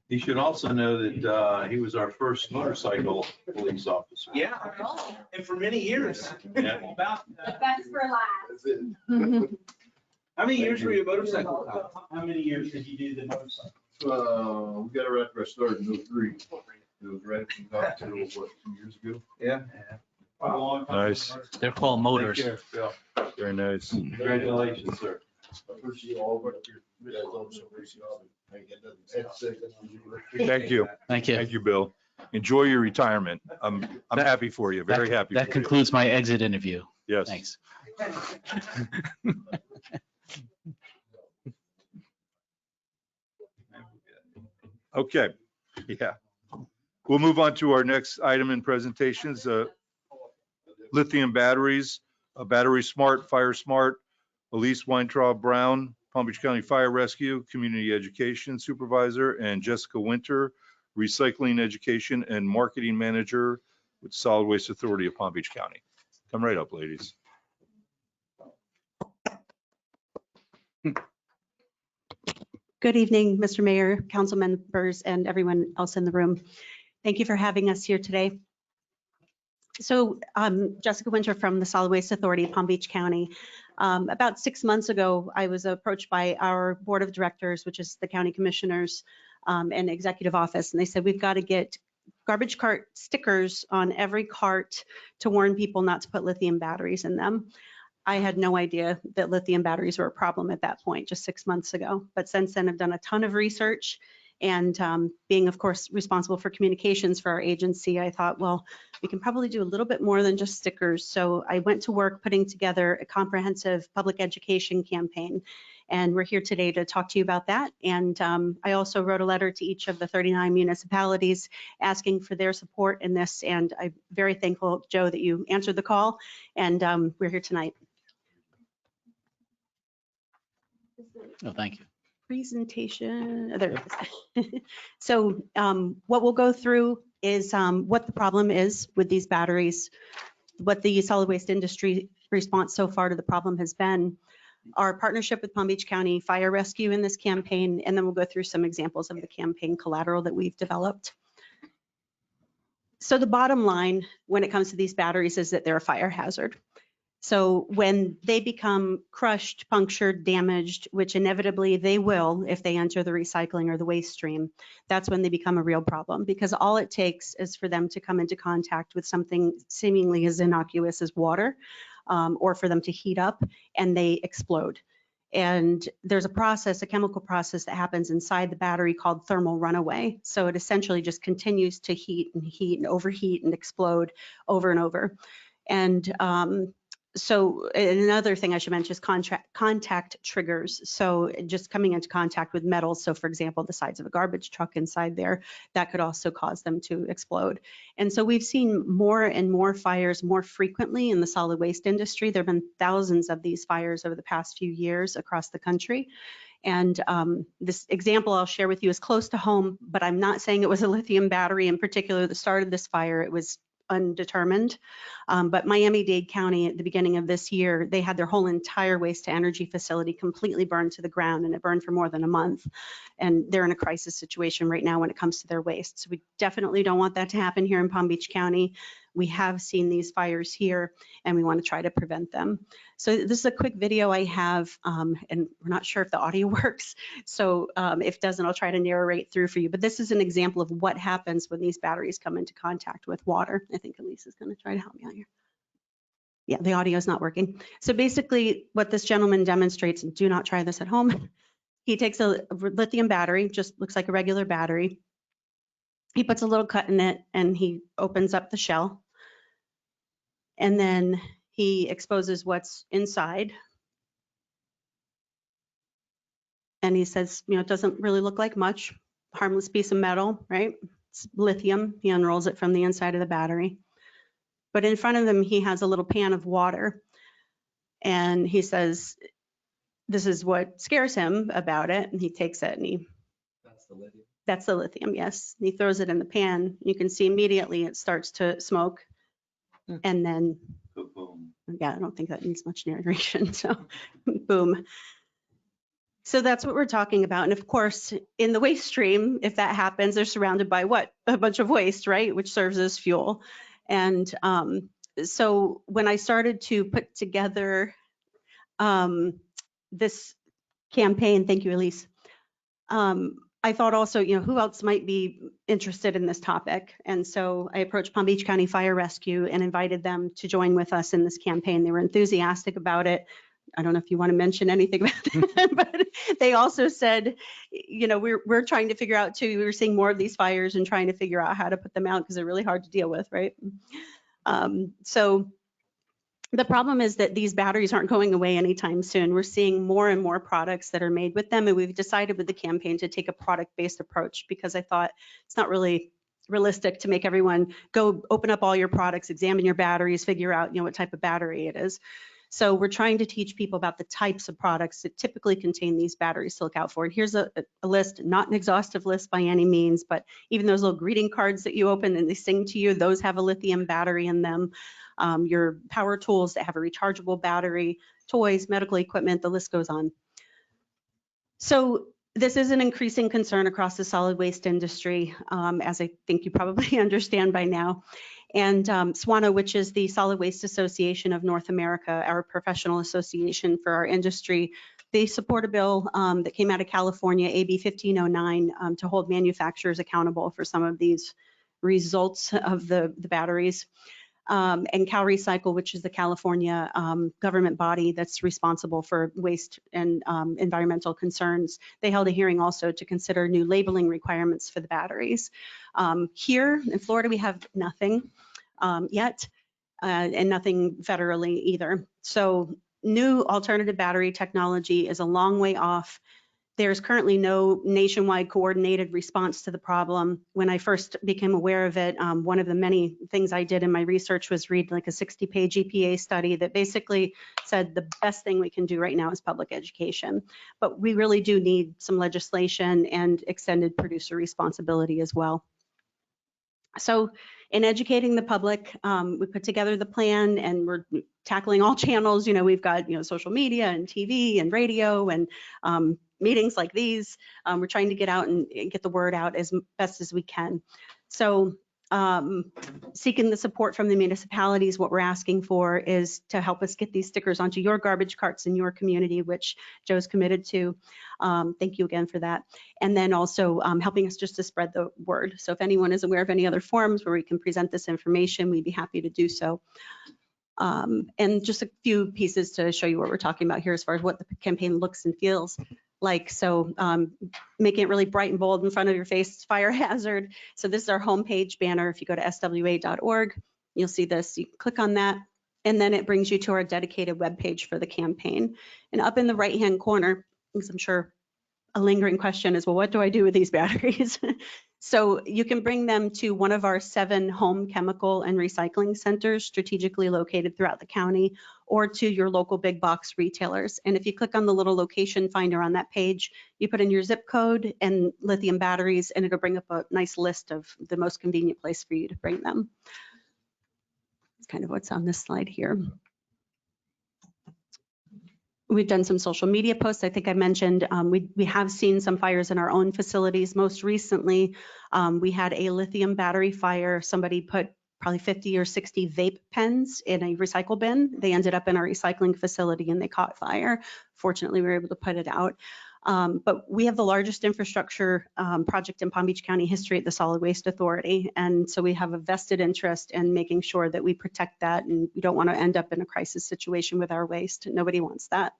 He should also know that he was our first motorcycle police officer. Yeah, and for many years. Yeah. About, The best for last. how many years were you a motorcycle cop? How many years did you do the motorcycle? We got it right after I started in '03. It was right up until, what, 2 years ago? Yeah. Nice. They're called motors. Take care, Phil. Very nice. Congratulations, sir. Thank you. Thank you. Thank you, Bill. Enjoy your retirement. I'm happy for you, very happy. That for you. concludes my exit interview. Yes. Thanks. Okay, yeah. We'll move on to our next item in presentations, lithium batteries, Battery Smart, Fire Smart, Elise Weintraub Brown, Palm Beach County Fire Rescue, Community Education Supervisor, and Jessica Winter, Recycling Education and Marketing Manager with Solid Waste Authority of Palm Beach County. Come right up, ladies. Good evening, Mr. Mayor, council members, and everyone else in the room. Thank you for having us here today. So Jessica Winter from the Solid Waste Authority of Palm Beach County. About 6 months ago, I was approached by our board of directors, which is the county commissioners and executive office, and they said, we've got to get garbage cart stickers on every cart to warn people not to put lithium batteries in them. I had no idea that lithium batteries were a problem at that point, just 6 months ago. But since then, I've done a ton of research. And being, of course, responsible for communications for our agency, I thought, well, we can probably do a little bit more than just stickers. So I went to work putting together a comprehensive public education campaign. And we're here today to talk to you about that. And I also wrote a letter to each of the 39 municipalities asking for their support in this. And I'm very thankful, Joe, that you answered the call. And we're here tonight. Oh, thank you. Presentation, there it is. So what we'll go through is what the problem is with these batteries, what the solid waste industry response so far to the problem has been, our partnership with Palm Beach County Fire Rescue in this campaign, and then we'll go through some examples of the campaign collateral that we've developed. So the bottom line when it comes to these batteries is that they're a fire hazard. So when they become crushed, punctured, damaged, which inevitably they will if they enter the recycling or the waste stream, that's when they become a real problem, because all it takes is for them to come into contact with something seemingly as innocuous as water, or for them to heat up and they explode. And there's a process, a chemical process that happens inside the battery called thermal runaway. So it essentially just continues to heat and overheat and explode over and over. And so another thing I should mention is contact triggers. So just coming into contact with metals. So for example, the sides of a garbage truck inside there, that could also cause them to explode. And so we've seen more and more fires more frequently in the solid waste industry. There have been thousands of these fires over the past few years across the country. And this example I'll share with you is close to home, but I'm not saying it was a lithium battery in particular that started this fire. It was undetermined. But Miami-Dade County at the beginning of this year, they had their whole entire waste to energy facility completely burned to the ground, and it burned for more than a month. And they're in a crisis situation right now when it comes to their waste. So we definitely don't want that to happen here in Palm Beach County. We have seen these fires here and we want to try to prevent them. So this is a quick video I have, and we're not sure if the audio works. So if it doesn't, I'll try to narrate through for you. But this is an example of what happens when these batteries come into contact with water. I think Elise is going to try to help me out here. Yeah, the audio is not working. So basically what this gentleman demonstrates, and do not try this at home. He takes a lithium battery, just looks like a regular battery. He puts a little cut in it and he opens up the shell. And then he exposes what's inside. And he says, you know, it doesn't really look like much. Harmless piece of metal, right? It's lithium. He unrolls it from the inside of the battery. But in front of him, he has a little pan of water. And he says, this is what scares him about it. And he takes it and he. That's the lithium. That's the lithium, yes. And he throws it in the pan. You can see immediately it starts to smoke. And then, Boom. yeah, I don't think that needs much narration. So, boom. So that's what we're talking about. And of course, in the waste stream, if that happens, they're surrounded by what? A bunch of waste, right? Which serves as fuel. And so when I started to put together this campaign, thank you, Elise. I thought also, you know, who else might be interested in this topic? And so I approached Palm Beach County Fire Rescue and invited them to join with us in this campaign. They were enthusiastic about it. I don't know if you want to mention anything about that, but they also said, you know, we're trying to figure out too, we're seeing more of these fires and trying to figure out how to put them out because they're really hard to deal with, right? So the problem is that these batteries aren't going away anytime soon. We're seeing more and more products that are made with them. And we've decided with the campaign to take a product-based approach because I thought it's not really realistic to make everyone go open up all your products, examine your batteries, figure out, you know, what type of battery it is. So we're trying to teach people about the types of products that typically contain these batteries to look out for. And here's a list, not an exhaustive list by any means, but even those little greeting cards that you open and they sing to you, those have a lithium battery in them. Your power tools that have a rechargeable battery, toys, medical equipment, the list goes on. So this is an increasing concern across the solid waste industry, as I think you probably understand by now. And SWANA, which is the Solid Waste Association of North America, our professional association for our industry, they support a bill that came out of California, AB 1509, to hold manufacturers accountable for some of these results of the batteries. And CalRecycle, which is the California government body that's responsible for waste and environmental concerns. They held a hearing also to consider new labeling requirements for the batteries. Here in Florida, we have nothing yet, and nothing federally either. So new alternative battery technology is a long way off. There's currently no nationwide coordinated response to the problem. When I first became aware of it, one of the many things I did in my research was read like a 60-page EPA study that basically said the best thing we can do right now is public education. But we really do need some legislation and extended producer responsibility as well. So in educating the public, we put together the plan and we're tackling all channels. You know, we've got, you know, social media and TV and radio and meetings like these. We're trying to get out and get the word out as best as we can. So seeking the support from the municipalities, what we're asking for is to help us get these stickers onto your garbage carts in your community, which Joe's committed to. Thank you again for that. And then also helping us just to spread the word. So if anyone is aware of any other forums where we can present this information, we'd be happy to do so. And just a few pieces to show you what we're talking about here as far as what the campaign looks and feels like. So making it really bright and bold in front of your face, fire hazard. So this is our homepage banner. If you go to swa.org, you'll see this. You click on that, and then it brings you to our dedicated webpage for the campaign. And up in the right-hand corner, because I'm sure a lingering question is, well, what do I do with these batteries? So you can bring them to one of our 7 home chemical and recycling centers strategically located throughout the county, or to your local big box retailers. And if you click on the little location finder on that page, you put in your zip code and lithium batteries, and it'll bring up a nice list of the most convenient place for you to bring them. It's kind of what's on this slide here. We've done some social media posts. I think I mentioned we have seen some fires in our own facilities. Most recently, we had a lithium battery fire. Somebody put probably 50 or 60 vape pens in a recycle bin. They ended up in our recycling facility and they caught fire. Fortunately, we were able to put it out. But we have the largest infrastructure project in Palm Beach County history at the Solid Waste Authority. And so we have a vested interest in making sure that we protect that, and we don't want to end up in a crisis situation with our waste. Nobody wants that.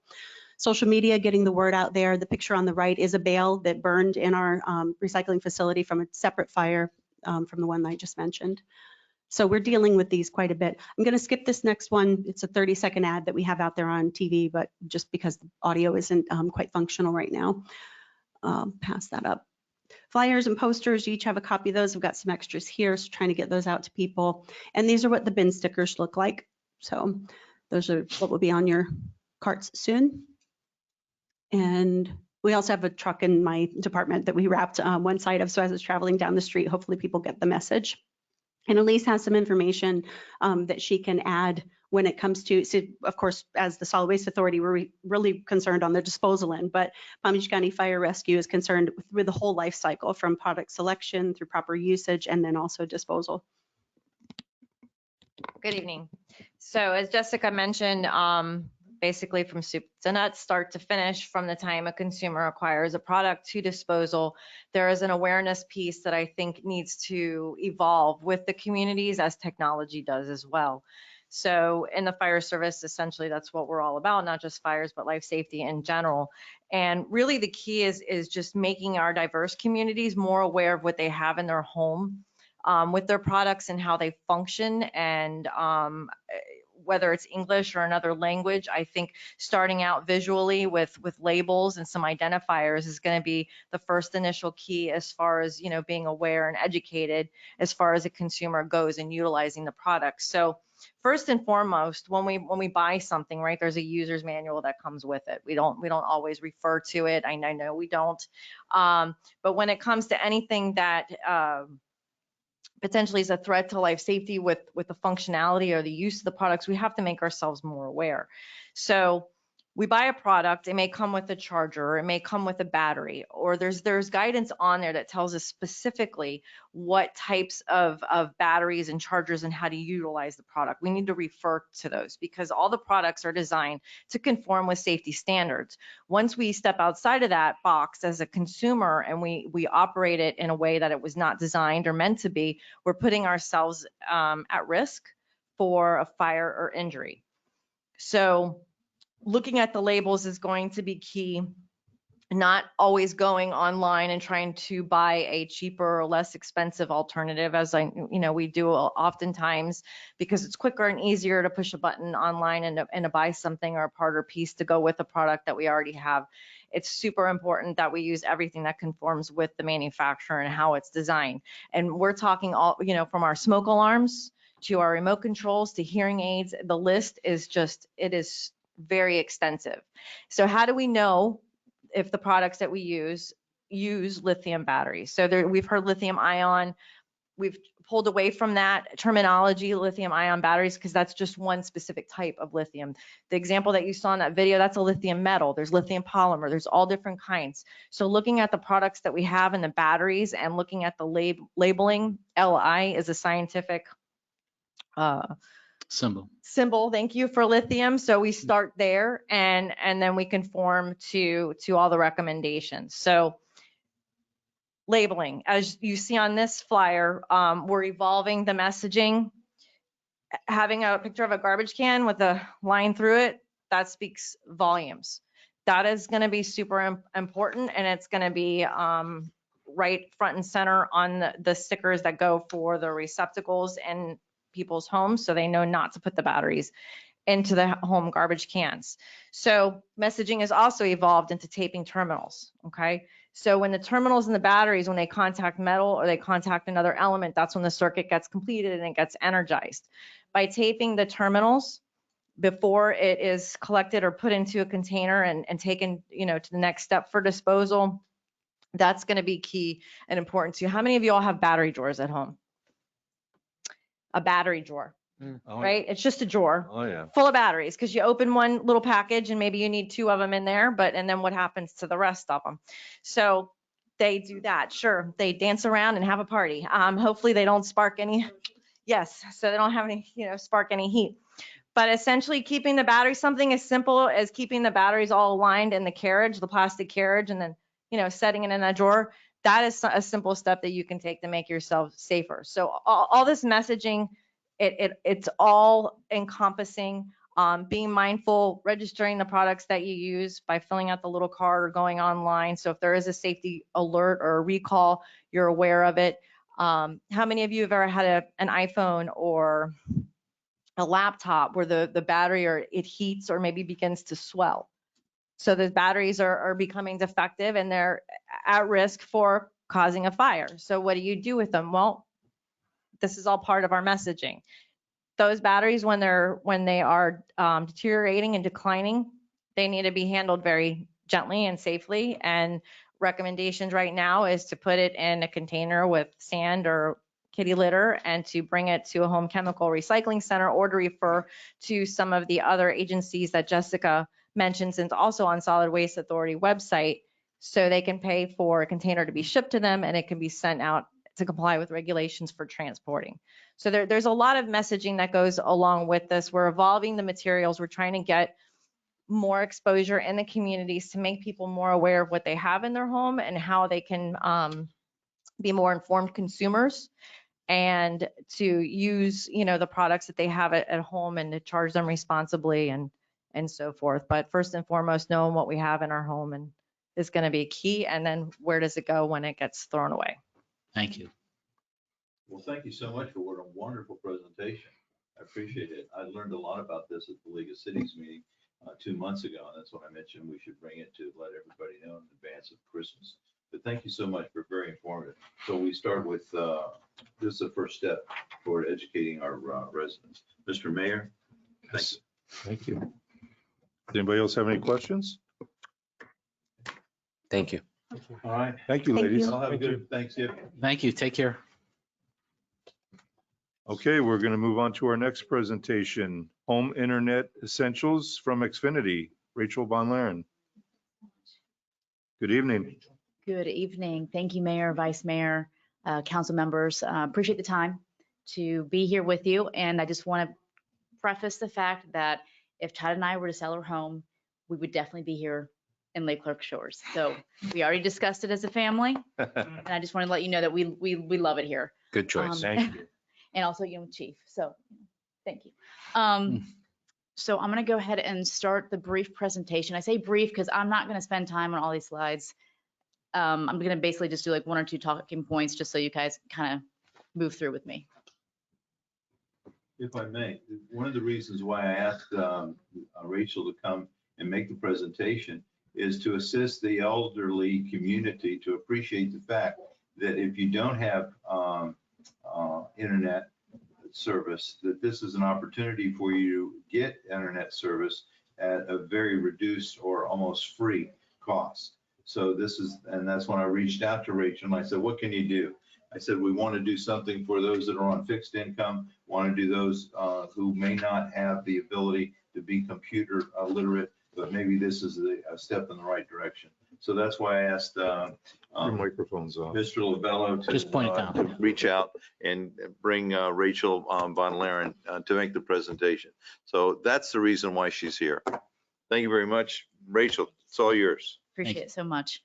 Social media, getting the word out there. The picture on the right is a bale that burned in our recycling facility from a separate fire from the one I just mentioned. So we're dealing with these quite a bit. I'm going to skip this next one. It's a 30-second ad that we have out there on TV, but just because the audio isn't quite functional right now. Pass that up. Flyers and posters, you each have a copy of those. I've got some extras here, so trying to get those out to people. And these are what the bin stickers look like. So those are what will be on your carts soon. And we also have a truck in my department that we wrapped one side of. So as it's traveling down the street, hopefully people get the message. And Elise has some information that she can add when it comes to, so of course, as the Solid Waste Authority, we're really concerned on the disposal end, but Palm Beach County Fire Rescue is concerned with the whole life cycle, from product selection through proper usage and then also disposal. Good evening. So as Jessica mentioned, basically from soup to nuts, start to finish, from the time a consumer acquires a product to disposal, there is an awareness piece that I think needs to evolve with the communities, as technology does as well. So in the fire service, essentially that's what we're all about, not just fires, but life safety in general. And really the key is just making our diverse communities more aware of what they have in their home with their products and how they function, and whether it's English or another language. I think starting out visually with labels and some identifiers is going to be the first initial key as far as, you know, being aware and educated as far as a consumer goes and utilizing the product. So first and foremost, when we buy something, right, there's a user's manual that comes with it. We don't always refer to it. I know we don't. But when it comes to anything that potentially is a threat to life safety with the functionality or the use of the products, we have to make ourselves more aware. So we buy a product, it may come with a charger, it may come with a battery, or there's guidance on there that tells us specifically what types of batteries and chargers and how to utilize the product. We need to refer to those because all the products are designed to conform with safety standards. Once we step outside of that box as a consumer and we operate it in a way that it was not designed or meant to be, we're putting ourselves at risk for a fire or injury. So looking at the labels is going to be key, not always going online and trying to buy a cheaper or less expensive alternative, as we do oftentimes, because it's quicker and easier to push a button online and to buy something or a part or piece to go with a product that we already have. It's super important that we use everything that conforms with the manufacturer and how it's designed. And we're talking all, from our smoke alarms to our remote controls to hearing aids. The list is it is very extensive. So how do we know if the products that we use lithium batteries? So we've heard lithium ion. We've pulled away from that terminology, lithium ion batteries, because that's just one specific type of lithium. The example that you saw in that video, that's a lithium metal. There's lithium polymer. There's all different kinds. So looking at the products that we have in the batteries and looking at the labeling, Li is a scientific symbol, thank you, for lithium. So we start there and then we conform to all the recommendations. So labeling, as you see on this flyer, we're evolving the messaging. Having a picture of a garbage can with a line through it, that speaks volumes. That is going to be super important, and it's going to be right front and center on the stickers that go for the receptacles and people's homes, so they know not to put the batteries into the home garbage cans. So messaging has also evolved into taping terminals, okay? So when the terminals and the batteries, when they contact metal or they contact another element, that's when the circuit gets completed and it gets energized. By taping the terminals before it is collected or put into a container and taken, to the next step for disposal, that's gonna be key and important too. How many of you all have battery drawers at home? A battery drawer, right? It's just a drawer full of batteries, because you open one little package and maybe you need 2 of them in there, and then what happens to the rest of them? So they do that. Sure, they dance around and have a party. Hopefully they don't spark any Yes, so they don't have any, spark any heat. But essentially keeping the battery, something as simple as keeping the batteries all aligned in the carriage, the plastic carriage, and then, setting it in a drawer, that is a simple step that you can take to make yourself safer. So all this messaging, it's all encompassing, being mindful, registering the products that you use by filling out the little card or going online. So if there is a safety alert or a recall, you're aware of it. How many of you have ever had an iPhone or a laptop where the battery or it heats or maybe begins to swell? So the batteries are becoming defective and they're at risk for causing a fire. So what do you do with them? Well, this is all part of our messaging. Those batteries, when they are deteriorating and declining, they need to be handled very gently and safely. And recommendations right now is to put it in a container with sand or kitty litter and to bring it to a home chemical recycling center or to refer to some of the other agencies that Jessica mentions, and also on Solid Waste Authority website, so they can pay for a container to be shipped to them and it can be sent out to comply with regulations for transporting. So there's a lot of messaging that goes along with this. We're evolving the materials. We're trying to get more exposure in the communities to make people more aware of what they have in their home and how they can be more informed consumers and to use, the products that they have at home and to charge them responsibly and so forth. But first and foremost, knowing what we have in our home and is going to be key. And then where does it go when it gets thrown away? Thank you. Well, thank you so much for what a wonderful presentation. I appreciate it. I learned a lot about this at the League of Cities meeting 2 months ago. And that's when I mentioned we should bring it to let everybody know in advance of Christmas. But thank you so much for very informative. So we start with, this is the first step toward educating our residents. Mr. Mayor, thank you. Thank you. Does anybody else have any questions? Thank you. All right. Thank you, Thank ladies. you. I'll have a good Thanksgiving. Thank you. Take care. Okay, we're going to move on to our next presentation, Home Internet Essentials from Xfinity. Rachel Von Laren. Good evening. Good evening. Thank you, Mayor, Vice Mayor, council members. Appreciate the time to be here with you. And I just want to preface the fact that if Chad and I were to sell our home, we would definitely be here in Lake Clark Shores. So we already discussed it as a family. And I just want to let you know that we love it here. Good choice. Thank you. And also, Chief. So thank you. So I'm going to go ahead and start the brief presentation. I say brief because I'm not going to spend time on all these slides. I'm going to basically just do like 1 or 2 talking points just so you guys kind of move through with me. If I may, one of the reasons why I asked Rachel to come and make the presentation is to assist the elderly community to appreciate the fact that if you don't have internet service, that this is an opportunity for you to get internet service at a very reduced or almost free cost. So and that's when I reached out to Rachel and I said, what can you do? I said, we want to do something for those that are on fixed income, want to do those who may not have the ability to be computer literate, but maybe this is a step in the right direction. So that's why I asked Your microphone's off. Mr. Lovello to, Just point it down. to reach out and bring Rachel Von Laren to make the presentation. So that's the reason why she's here. Thank you very much. Rachel, it's all yours. Appreciate it so much.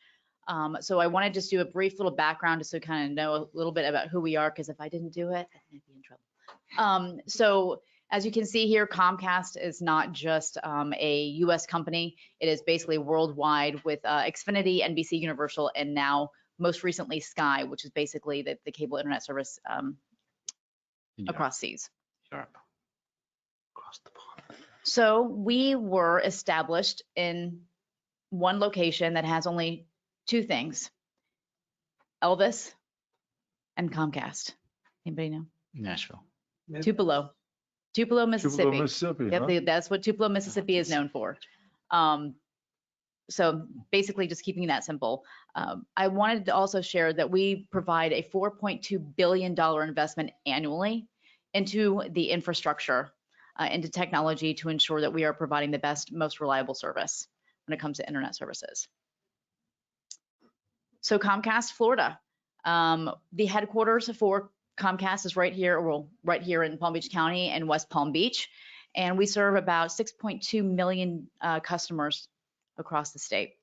So I want to just do a brief little background just so kind of know a little bit about who we are, because if I didn't do it, I might be in trouble. So as you can see here, Comcast is not just a US company. It is basically worldwide with Xfinity, NBC Universal, and now most recently Sky, which is basically the cable internet service across seas. Sure. Across the pond. So we were established in one location that has only 2 things, Elvis and Comcast. Anybody know? Nashville. Tupelo, Mississippi. Tupelo, Mississippi. Yep, Huh? that's what Tupelo, Mississippi is known for. So basically just keeping that simple. I wanted to also share that we provide a $4.2 billion investment annually into the infrastructure, into technology to ensure that we are providing the best, most reliable service when it comes to internet services. So Comcast Florida, the headquarters for Comcast is right here, well, right here in Palm Beach County and West Palm Beach. And we serve about 6.2 million customers across the state.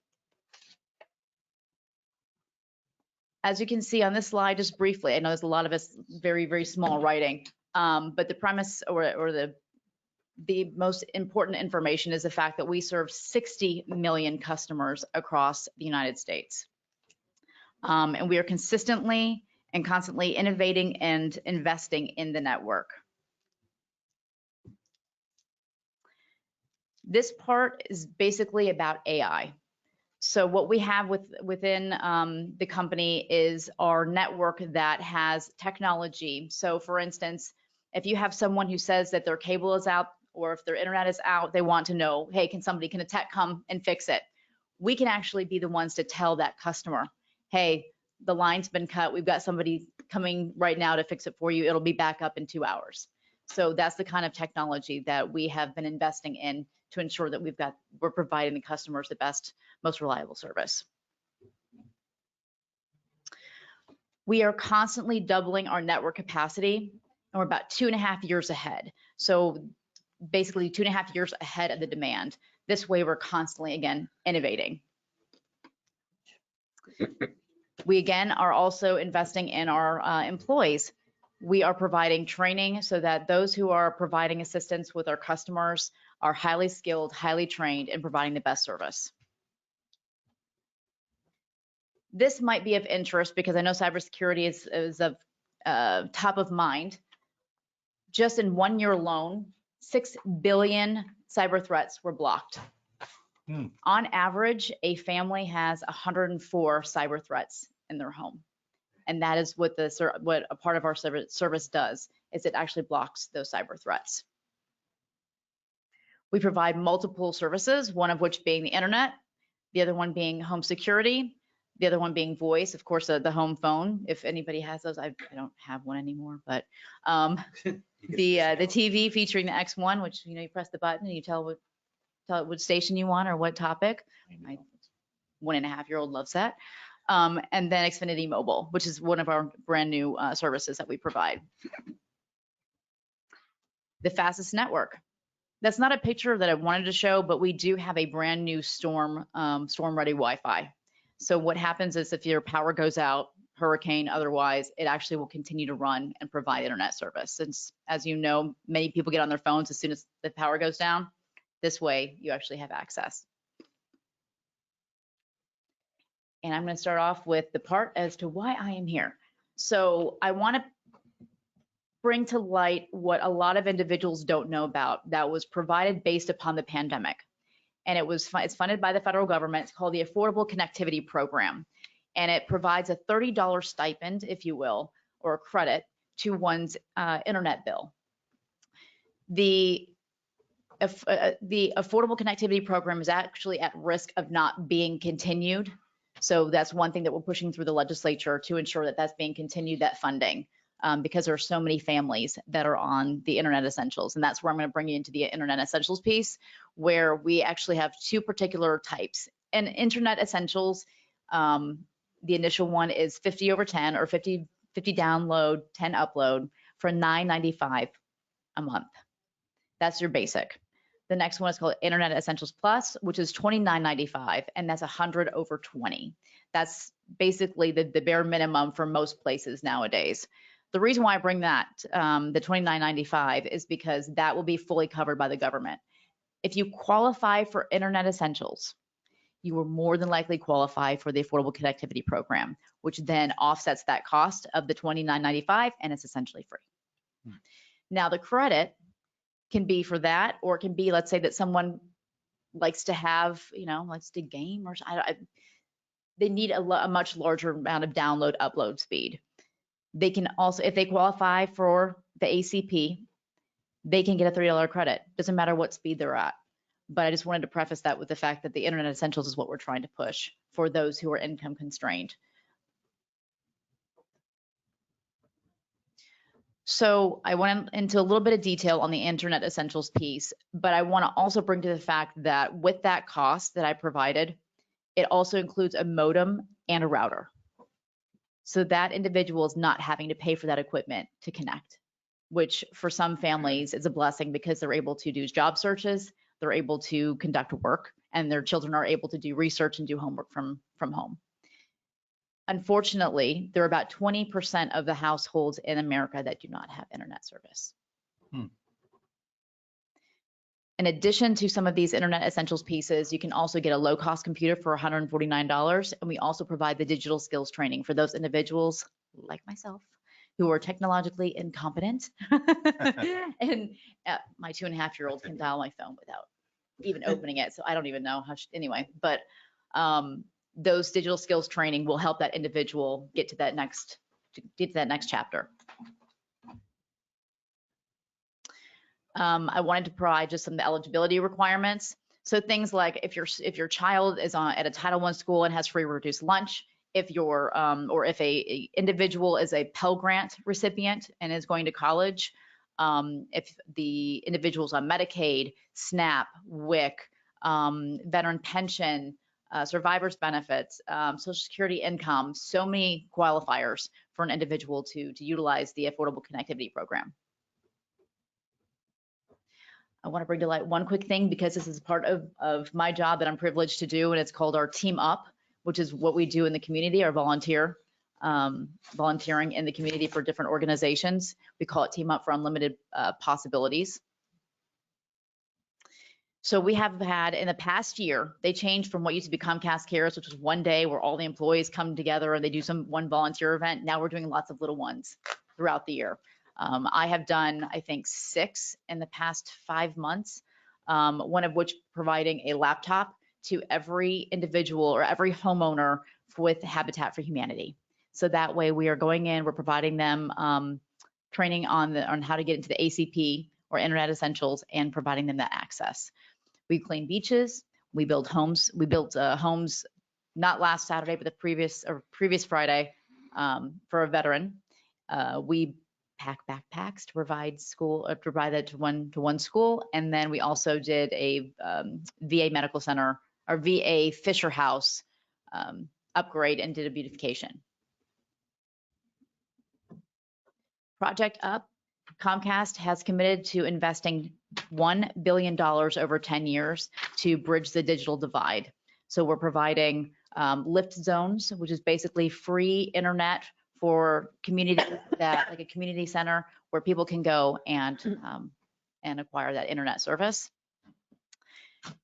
As you can see on this slide, just briefly, I know there's a lot of it's very, very small writing, but the premise or the most important information is the fact that we serve 60 million customers across the United States. And we are consistently and constantly innovating and investing in the network. This part is basically about AI. So what we have within the company is our network that has technology. So for instance, if you have someone who says that their cable is out or if their internet is out, they want to know, hey, can a tech come and fix it? We can actually be the ones to tell that customer, hey, the line's been cut. We've got somebody coming right now to fix it for you. It'll be back up in 2 hours. So that's the kind of technology that we have been investing in to ensure that we're providing the customers the best, most reliable service. We are constantly doubling our network capacity, and we're about 2.5 years ahead. So basically 2.5 years ahead of the demand. This way we're constantly, again, innovating. We, again, are also investing in our employees. We are providing training so that those who are providing assistance with our customers are highly skilled, highly trained, and providing the best service. This might be of interest because I know cybersecurity is of top of mind. Just in 1 year alone, 6 billion cyber threats were blocked. On average, a family has 104 cyber threats in their home. And that is what a part of our service does, is it actually blocks those cyber threats. We provide multiple services, one of which being the internet, the other one being home security, the other one being voice, of course, the home phone. If anybody has those, I don't have one anymore, but the TV featuring the X1, which, you press the button and you tell it what station you want or what topic. My 1.5-year-old loves that. And then Xfinity Mobile, which is one of our brand new services that we provide. The fastest network. That's not a picture that I wanted to show, but we do have a brand new storm ready Wi-Fi. So what happens is if your power goes out, hurricane, otherwise, it actually will continue to run and provide internet service. Since, as you know, many people get on their phones as soon as the power goes down. This way, you actually have access. And I'm going to start off with the part as to why I am here. So I want to bring to light what a lot of individuals don't know about that was provided based upon the pandemic. And it's funded by the federal government. It's called the Affordable Connectivity Program. And it provides a $30 stipend, if you will, or a credit to one's internet bill. The Affordable Connectivity Program is actually at risk of not being continued. So that's one thing that we're pushing through the legislature to ensure that that's being continued, that funding, because there are so many families that are on the Internet Essentials. And that's where I'm going to bring you into the Internet Essentials piece, where we actually have two particular types. And Internet Essentials, the initial one is 50 over 10 or 50 download, 10 upload for $9.95 a month. That's your basic. The next one is called Internet Essentials Plus, which is $29.95, and that's 100 over 20. That's basically the bare minimum for most places nowadays. The reason why I bring that, the $29.95, is because that will be fully covered by the government. If you qualify for Internet Essentials, you will more than likely qualify for the Affordable Connectivity Program, which then offsets that cost of the $29.95, and it's essentially free. Now, the credit can be for that, or it can be, let's say that someone likes to have, likes to game, or they need a much larger amount of download upload speed. They can also, if they qualify for the ACP, they can get a $30 credit. Doesn't matter what speed they're at. But I just wanted to preface that with the fact that the Internet Essentials is what we're trying to push for those who are income constrained. So I went into a little bit of detail on the Internet Essentials piece, but I want to also bring to the fact that with that cost that I provided, it also includes a modem and a router. So that individual is not having to pay for that equipment to connect, which for some families is a blessing because they're able to do job searches, they're able to conduct work, and their children are able to do research and do homework from home. Unfortunately, there are about 20% of the households in America that do not have internet service. In addition to some of these internet essentials pieces, you can also get a low-cost computer for $149, and we also provide the digital skills training for those individuals like myself who are technologically incompetent. And my 2.5-year-old can dial my phone without even opening it, so I don't even know how. Anyway, but those digital skills training will help that individual get to that next chapter. I wanted to provide just some of the eligibility requirements. So things like if your child is at a Title I school and has free or reduced lunch, if you're or if a individual is a Pell Grant recipient and is going to college, if the individual's on Medicaid, SNAP, WIC, veteran pension, survivor's benefits, Social Security income, so many qualifiers for an individual to utilize the Affordable Connectivity Program. I want to bring to light one quick thing because this is part of my job that I'm privileged to do, and it's called our Team Up, which is what we do in the community, our volunteering in the community for different organizations. We call it Team Up for Unlimited Possibilities. So we have had in the past year, they changed from what used to be Comcast Cares, which was one day where all the employees come together and they do one volunteer event. Now we're doing lots of little ones throughout the year. I have done, I think, 6 in the past 5 months, one of which providing a laptop to every individual or every homeowner with Habitat for Humanity. So that way we are going in, we're providing them training on how to get into the ACP or Internet Essentials and providing them that access. We clean beaches, we build homes. We built homes not last Saturday, but the previous Friday for a veteran. We pack backpacks to provide that to one school, and then we also did a VA medical center or VA Fisher House upgrade and did a beautification. Project Up, Comcast has committed to investing $1 billion over 10 years to bridge the digital divide. So we're providing lift zones, which is basically free internet for community, like a community center where people can go and acquire that internet service.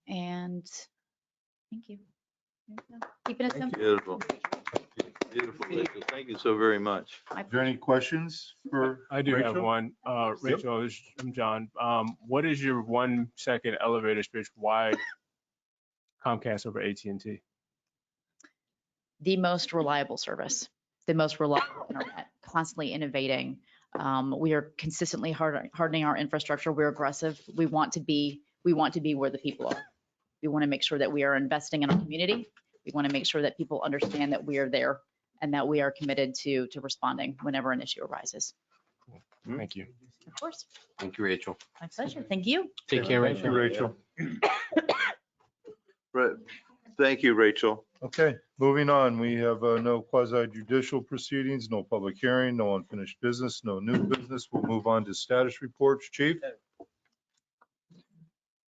And thank you. Keeping it simple. Beautiful. Beautiful, Rachel. Thank you so very much. Is there any questions for I do Rachel? have one. Rachel, I'm John. What is your 1-second elevator speech? Why Comcast over AT&T? The most reliable service, the most reliable internet, constantly innovating. We are consistently hardening our infrastructure. We're aggressive. We want to be where the people are. We want to make sure that we are investing in our community. We want to make sure that people understand that we are there and that we are committed to responding whenever an issue arises. Thank you. Of course. Thank you, Rachel. My pleasure. Thank you. Take care, Thank you, Rachel. Right. Thank you, Rachel. Okay, moving on. We have no quasi judicial proceedings, no public hearing, no unfinished business, no new business. We'll move on to status reports. Chief?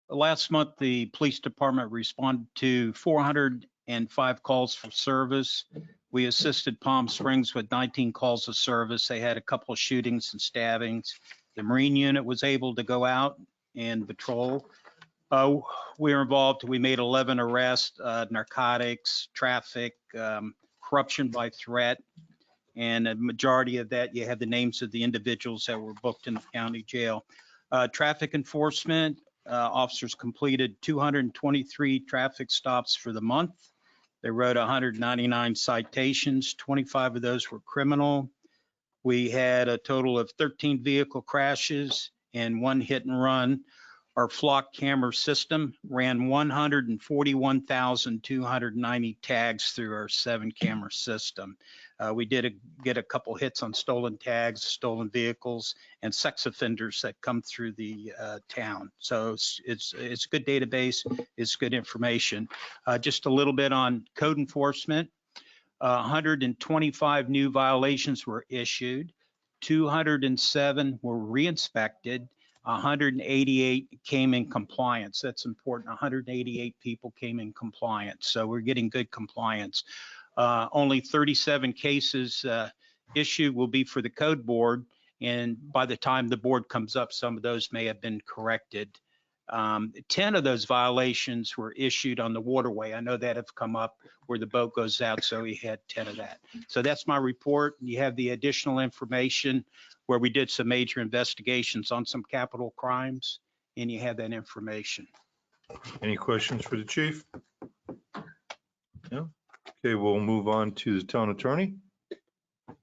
Last month, the police department responded to 405 calls for service. We assisted Palm Springs with 19 calls of service. They had a couple of shootings and stabbings. The Marine unit was able to go out and patrol. We were involved. We made 11 arrests, narcotics, traffic, corruption by threat. And a majority of that, you have the names of the individuals that were booked in the county jail. Traffic enforcement, officers completed 223 traffic stops for the month. They wrote 199 citations. 25 of those were criminal. We had a total of 13 vehicle crashes and 1 hit and run. Our flock camera system ran 141,290 tags through our 7 camera system. We did get a couple hits on stolen tags, stolen vehicles, and sex offenders that come through the town. So it's a good database. It's good information. Just a little bit on code enforcement. 125 new violations were issued, 207 were re-inspected, 188 came in compliance. That's important. 188 people came in compliance. So we're getting good compliance. Only 37 cases issued will be for the code board. And by the time the board comes up, some of those may have been corrected. 10 of those violations were issued on the waterway. I know that have come up where the boat goes out, so we had 10 of that. So that's my report. You have the additional information where we did some major investigations on some capital crimes, and you have that information. Any questions for the chief? No? Okay, we'll move on to the town attorney.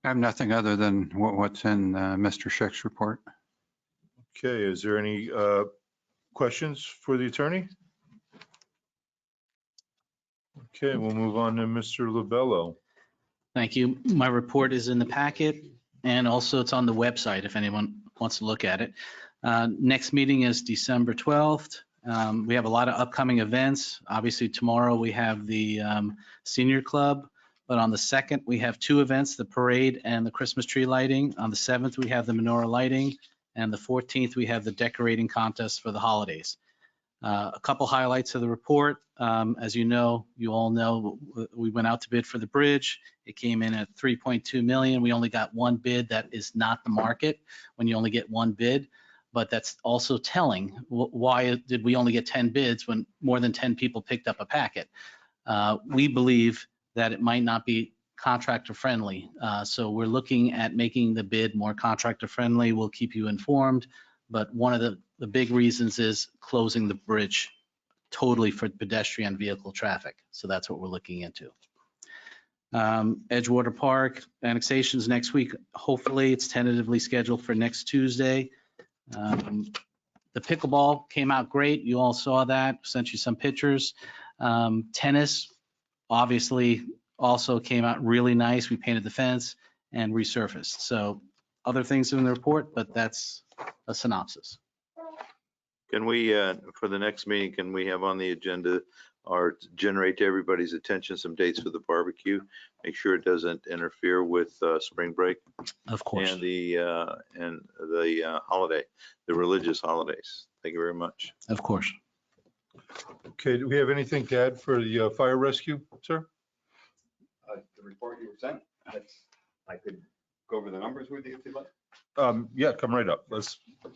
I have nothing other than what's in Mr. Schick's report. Okay, is there any questions for the attorney? Okay, we'll move on to Mr. Lobello. Thank you. My report is in the packet and also it's on the website if anyone wants to look at it. Next meeting is December 12th. We have a lot of upcoming events. Obviously tomorrow we have the senior club, but on the 2nd we have 2 events, the parade and the Christmas tree lighting. On the 7th we have the menorah lighting, and the 14th we have the decorating contest for the holidays. A couple highlights of the report. As you all know, we went out to bid for the bridge. It came in at 3.2 million. We only got one bid. That is not the market when you only get one bid, but that's also telling. Why did we only get 10 bids when more than 10 people picked up a packet? We believe that it might not be contractor friendly. So we're looking at making the bid more contractor friendly. We'll keep you informed, but one of the big reasons is closing the bridge totally for pedestrian vehicle traffic. So that's what we're looking into. Edgewater Park annexations next week. Hopefully it's tentatively scheduled for next Tuesday. The pickleball came out great. You all saw that, sent you some pictures. Tennis obviously also came out really nice. We painted the fence and resurfaced. So other things in the report, but that's a synopsis. Can we, for the next meeting, can we have on the agenda or generate to everybody's attention some dates for the barbecue? Make sure it doesn't interfere with spring break. Of course. And the holiday, the religious holidays. Thank you very much. Of course. Okay, do we have anything to add for the fire rescue, sir? The report you were sent, I could go over the numbers with you if you'd like. Yeah, come right up.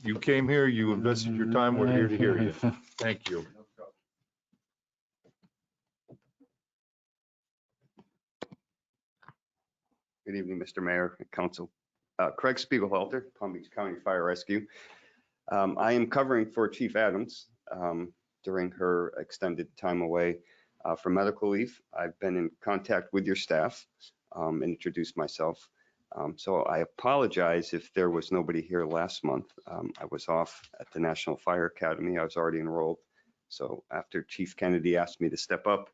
You came here, you invested your time, we're here to hear you. Thank you. Good evening, Mr. Mayor and Council. Craig Spiegelhalter, Palm Beach County Fire Rescue. I am covering for Chief Adams during her extended time away for medical leave. I've been in contact with your staff and introduced myself. So I apologize if there was nobody here last month. I was off at the National Fire Academy. I was already enrolled. So after Chief Kennedy asked me to step up,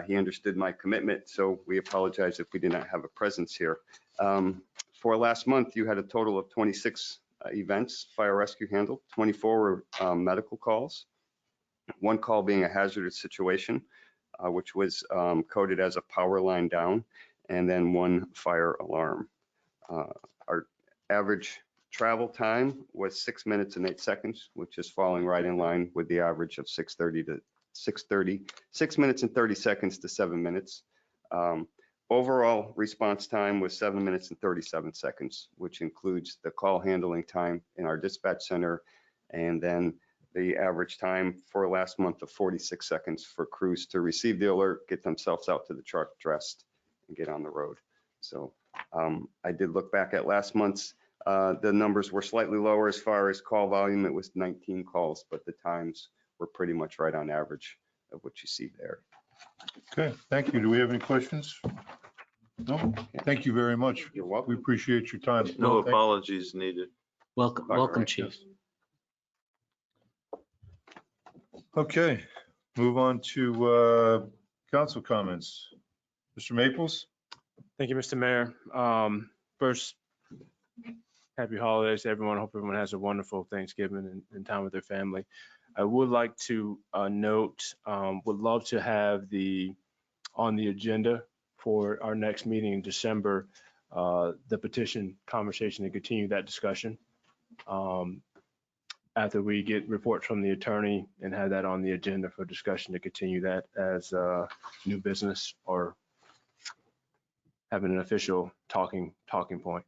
he understood my commitment. So we apologize if we did not have a presence here. For last month, you had a total of 26 events fire rescue handled. 24 were medical calls. 1 call being a hazardous situation, which was coded as a power line down, and then 1 fire alarm. Our average travel time was 6 minutes and 8 seconds, which is falling right in line with the average of 6 minutes and 30 seconds to 7 minutes. Overall response time was 7 minutes and 37 seconds, which includes the call handling time in our dispatch center, and then the average time for last month of 46 seconds for crews to receive the alert, get themselves out to the truck, dressed, and get on the road. So I did look back at last month's. The numbers were slightly lower as far as call volume. It was 19 calls, but the times were pretty much right on average of what you see there. Okay, thank you. Do we have any questions? No, thank you very much. You're welcome. We appreciate your time. No apologies needed. Welcome, Chief. Okay, move on to council comments. Mr. Maples? Thank you, Mr. Mayor. First, happy holidays to everyone. I hope everyone has a wonderful Thanksgiving and time with their family. I would like to note, would love to have on the agenda for our next meeting in December, the petition conversation and continue that discussion. After we get reports from the attorney and have that on the agenda for discussion to continue that as new business or having an official talking point.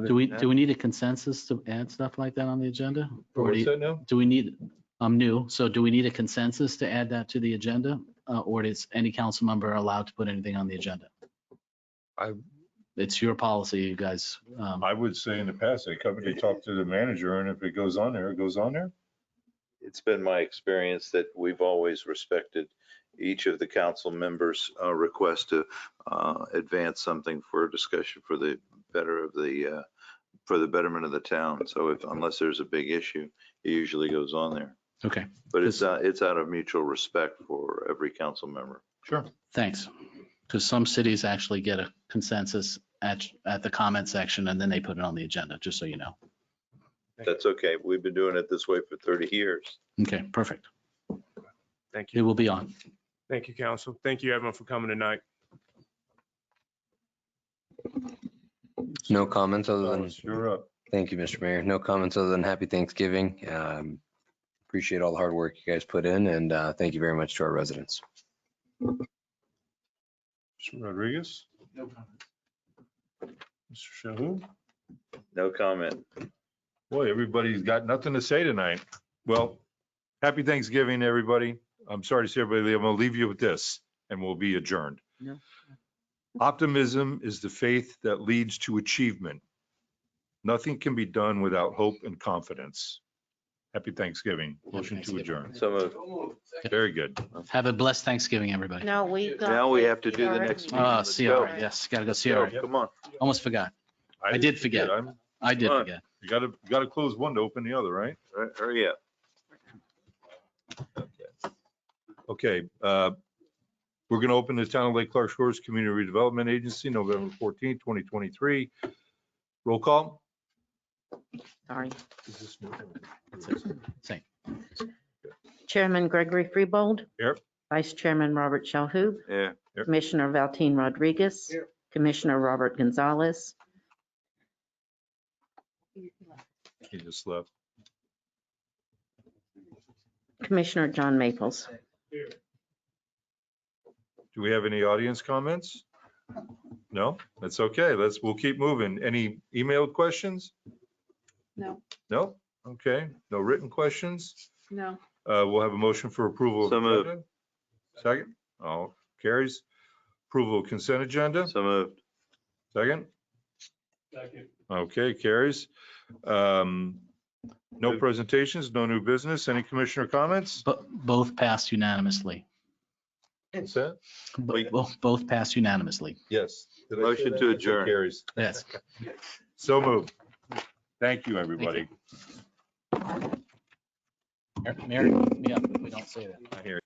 Do we need a consensus to add stuff like that on the agenda? Or What's that now? do we need, I'm new, so do we need a consensus to add that to the agenda? Or is any council member allowed to put anything on the agenda? It's your policy, you guys. I would say in the past, they come and they talk to the manager, and if it goes on there, it goes on there. It's been my experience that we've always respected each of the council members' request to advance something for discussion for the for the betterment of the town. So unless there's a big issue, it usually goes on there. Okay. But it's out of mutual respect for every council member. Sure. Thanks. Because some cities actually get a consensus at the comment section and then they put it on the agenda, just so you know. That's okay. We've been doing it this way for 30 years. Okay, perfect. Thank you. It will be on. Thank you, council. Thank you, everyone, for coming tonight. No comments other than, You're up. thank you, Mr. Mayor. No comments other than happy Thanksgiving. Appreciate all the hard work you guys put in, and thank you very much to our residents. Mr. Rodriguez? No comment. Mr. Shalhoub? No comment. Boy, everybody's got nothing to say tonight. Well, happy Thanksgiving, everybody. I'm sorry to see everybody. I'm going to leave you with this and we'll be adjourned. No. Optimism is the faith that leads to achievement. Nothing can be done without hope and confidence. Happy Thanksgiving. Motion to adjourn. So moved. Very good. Have a blessed Thanksgiving, everybody. No, we got. Now we have to do the next meeting. Oh, Let's go. CR, yes, gotta go Go, CR. come on. Almost forgot. I did forget. I did Come on. forget. You gotta close one to open the other, right? Hurry up. Okay, we're gonna open the Town of Lake Clark Shores Community Redevelopment Agency, November 14th, 2023. Roll call. Sorry. Same. Chairman Gregory Freebold. Here. Vice Chairman Robert Shalhoub. Yeah. Commissioner Valteen Rodriguez. Here. Commissioner Robert Gonzalez. He just left. Commissioner John Maples. Do we have any audience comments? No, that's okay. We'll keep moving. Any emailed questions? No, No? Okay, no written questions? no. We'll have a motion for approval. of So moved. agenda. Second? All carries. Approval of consent agenda? So moved. Second? Second. Okay, carries. No presentations, no new business. Any commissioner comments? But both passed unanimously. Consent? Both passed unanimously. Yes. Did I say Motion that? to Okay, adjourn. Carries. Yes. So moved. Thank you, everybody. Mary, me up if we don't say that. I hear you.